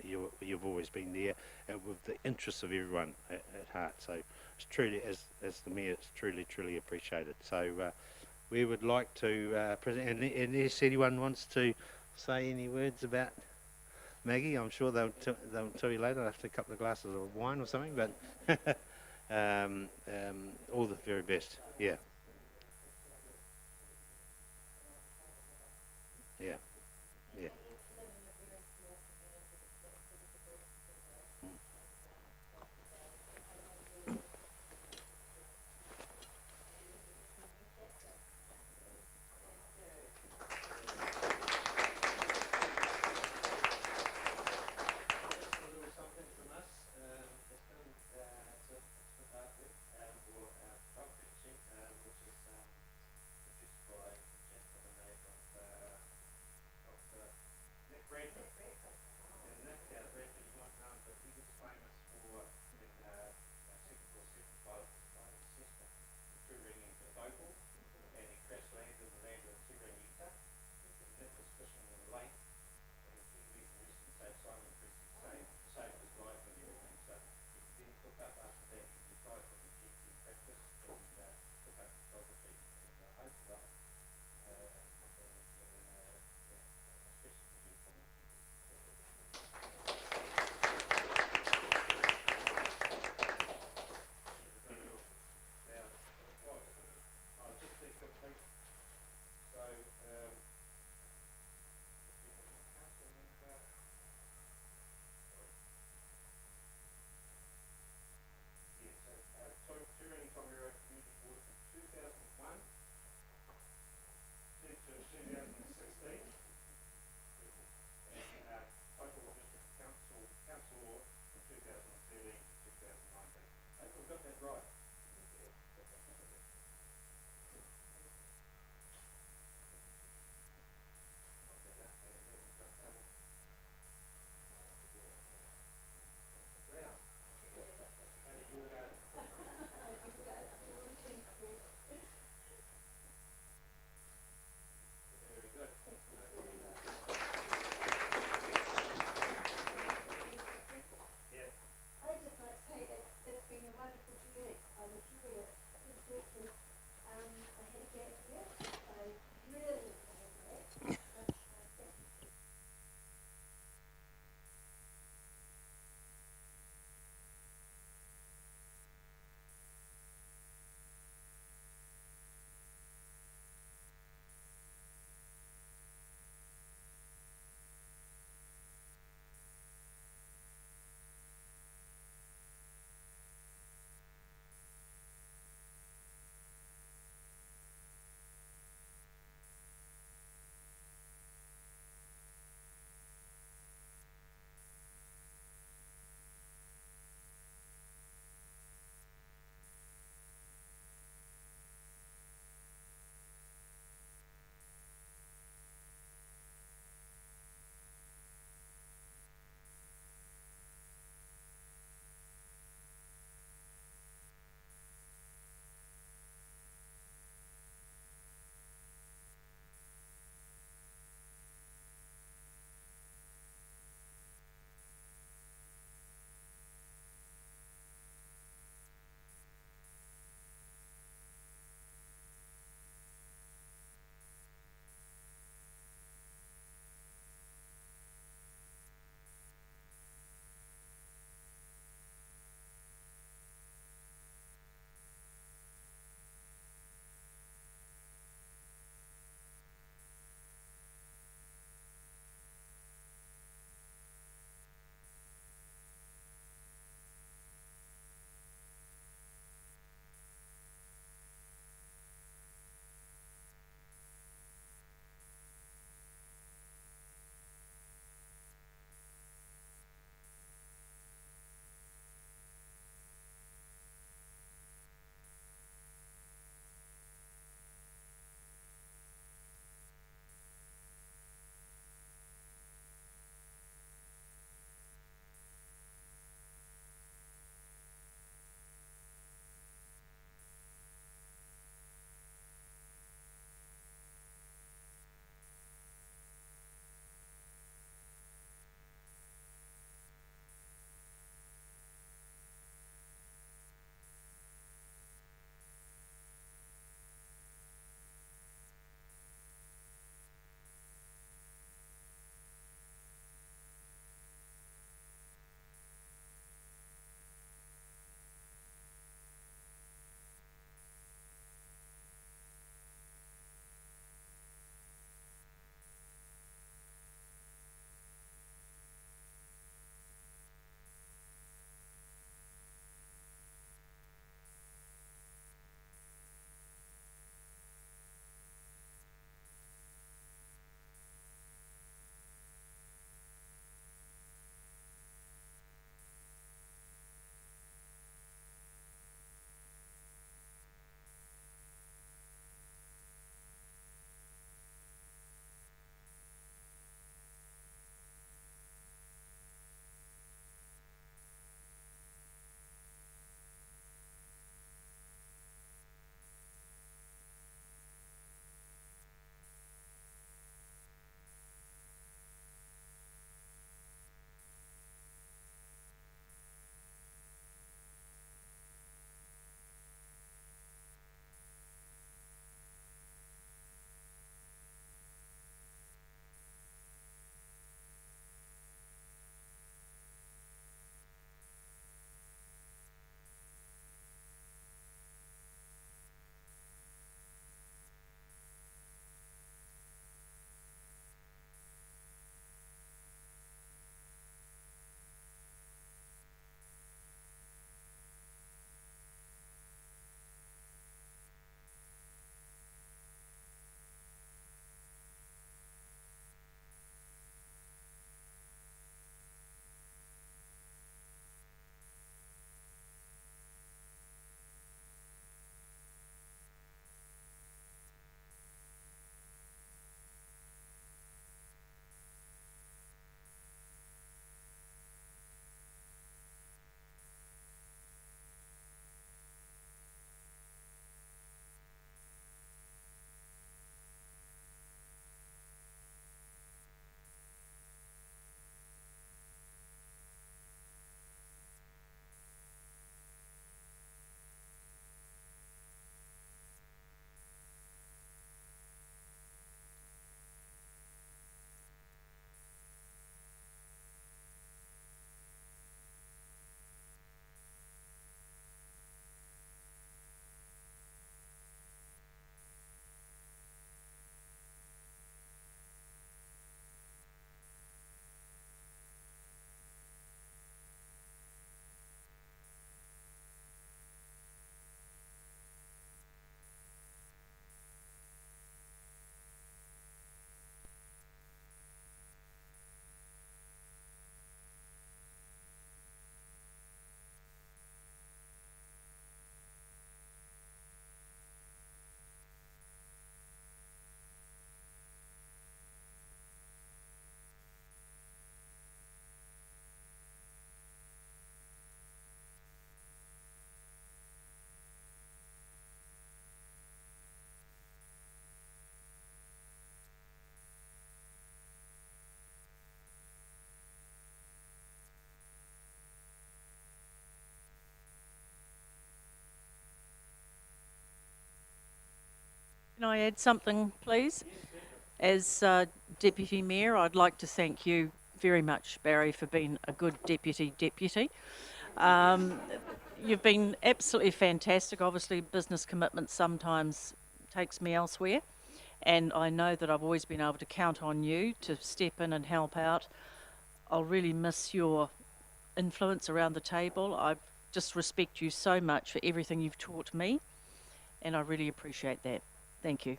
A: you've always been there with the interests of everyone at heart. So it's truly, as the Mayor, it's truly appreciated. So we would like to present, and if anyone wants to say any words about Maggie, I'm sure they'll tell you later after a couple of glasses of wine or something, but all the very best. Yeah. Yeah. Yeah. Turangi-Tongariro Community Board from 2001 to 2016, and Taupo District Council from 2013 to 2019. I think we've got that right.
K: Can I add something, please? As Deputy Mayor, I'd like to thank you very much, Barry, for being a good deputy. You've been absolutely fantastic. Obviously, business commitment sometimes takes me elsewhere, and I know that I've always been able to count on you to step in and help out. I'll really miss your influence around the table. I just respect you so much for everything you've taught me, and I really appreciate that. Thank you.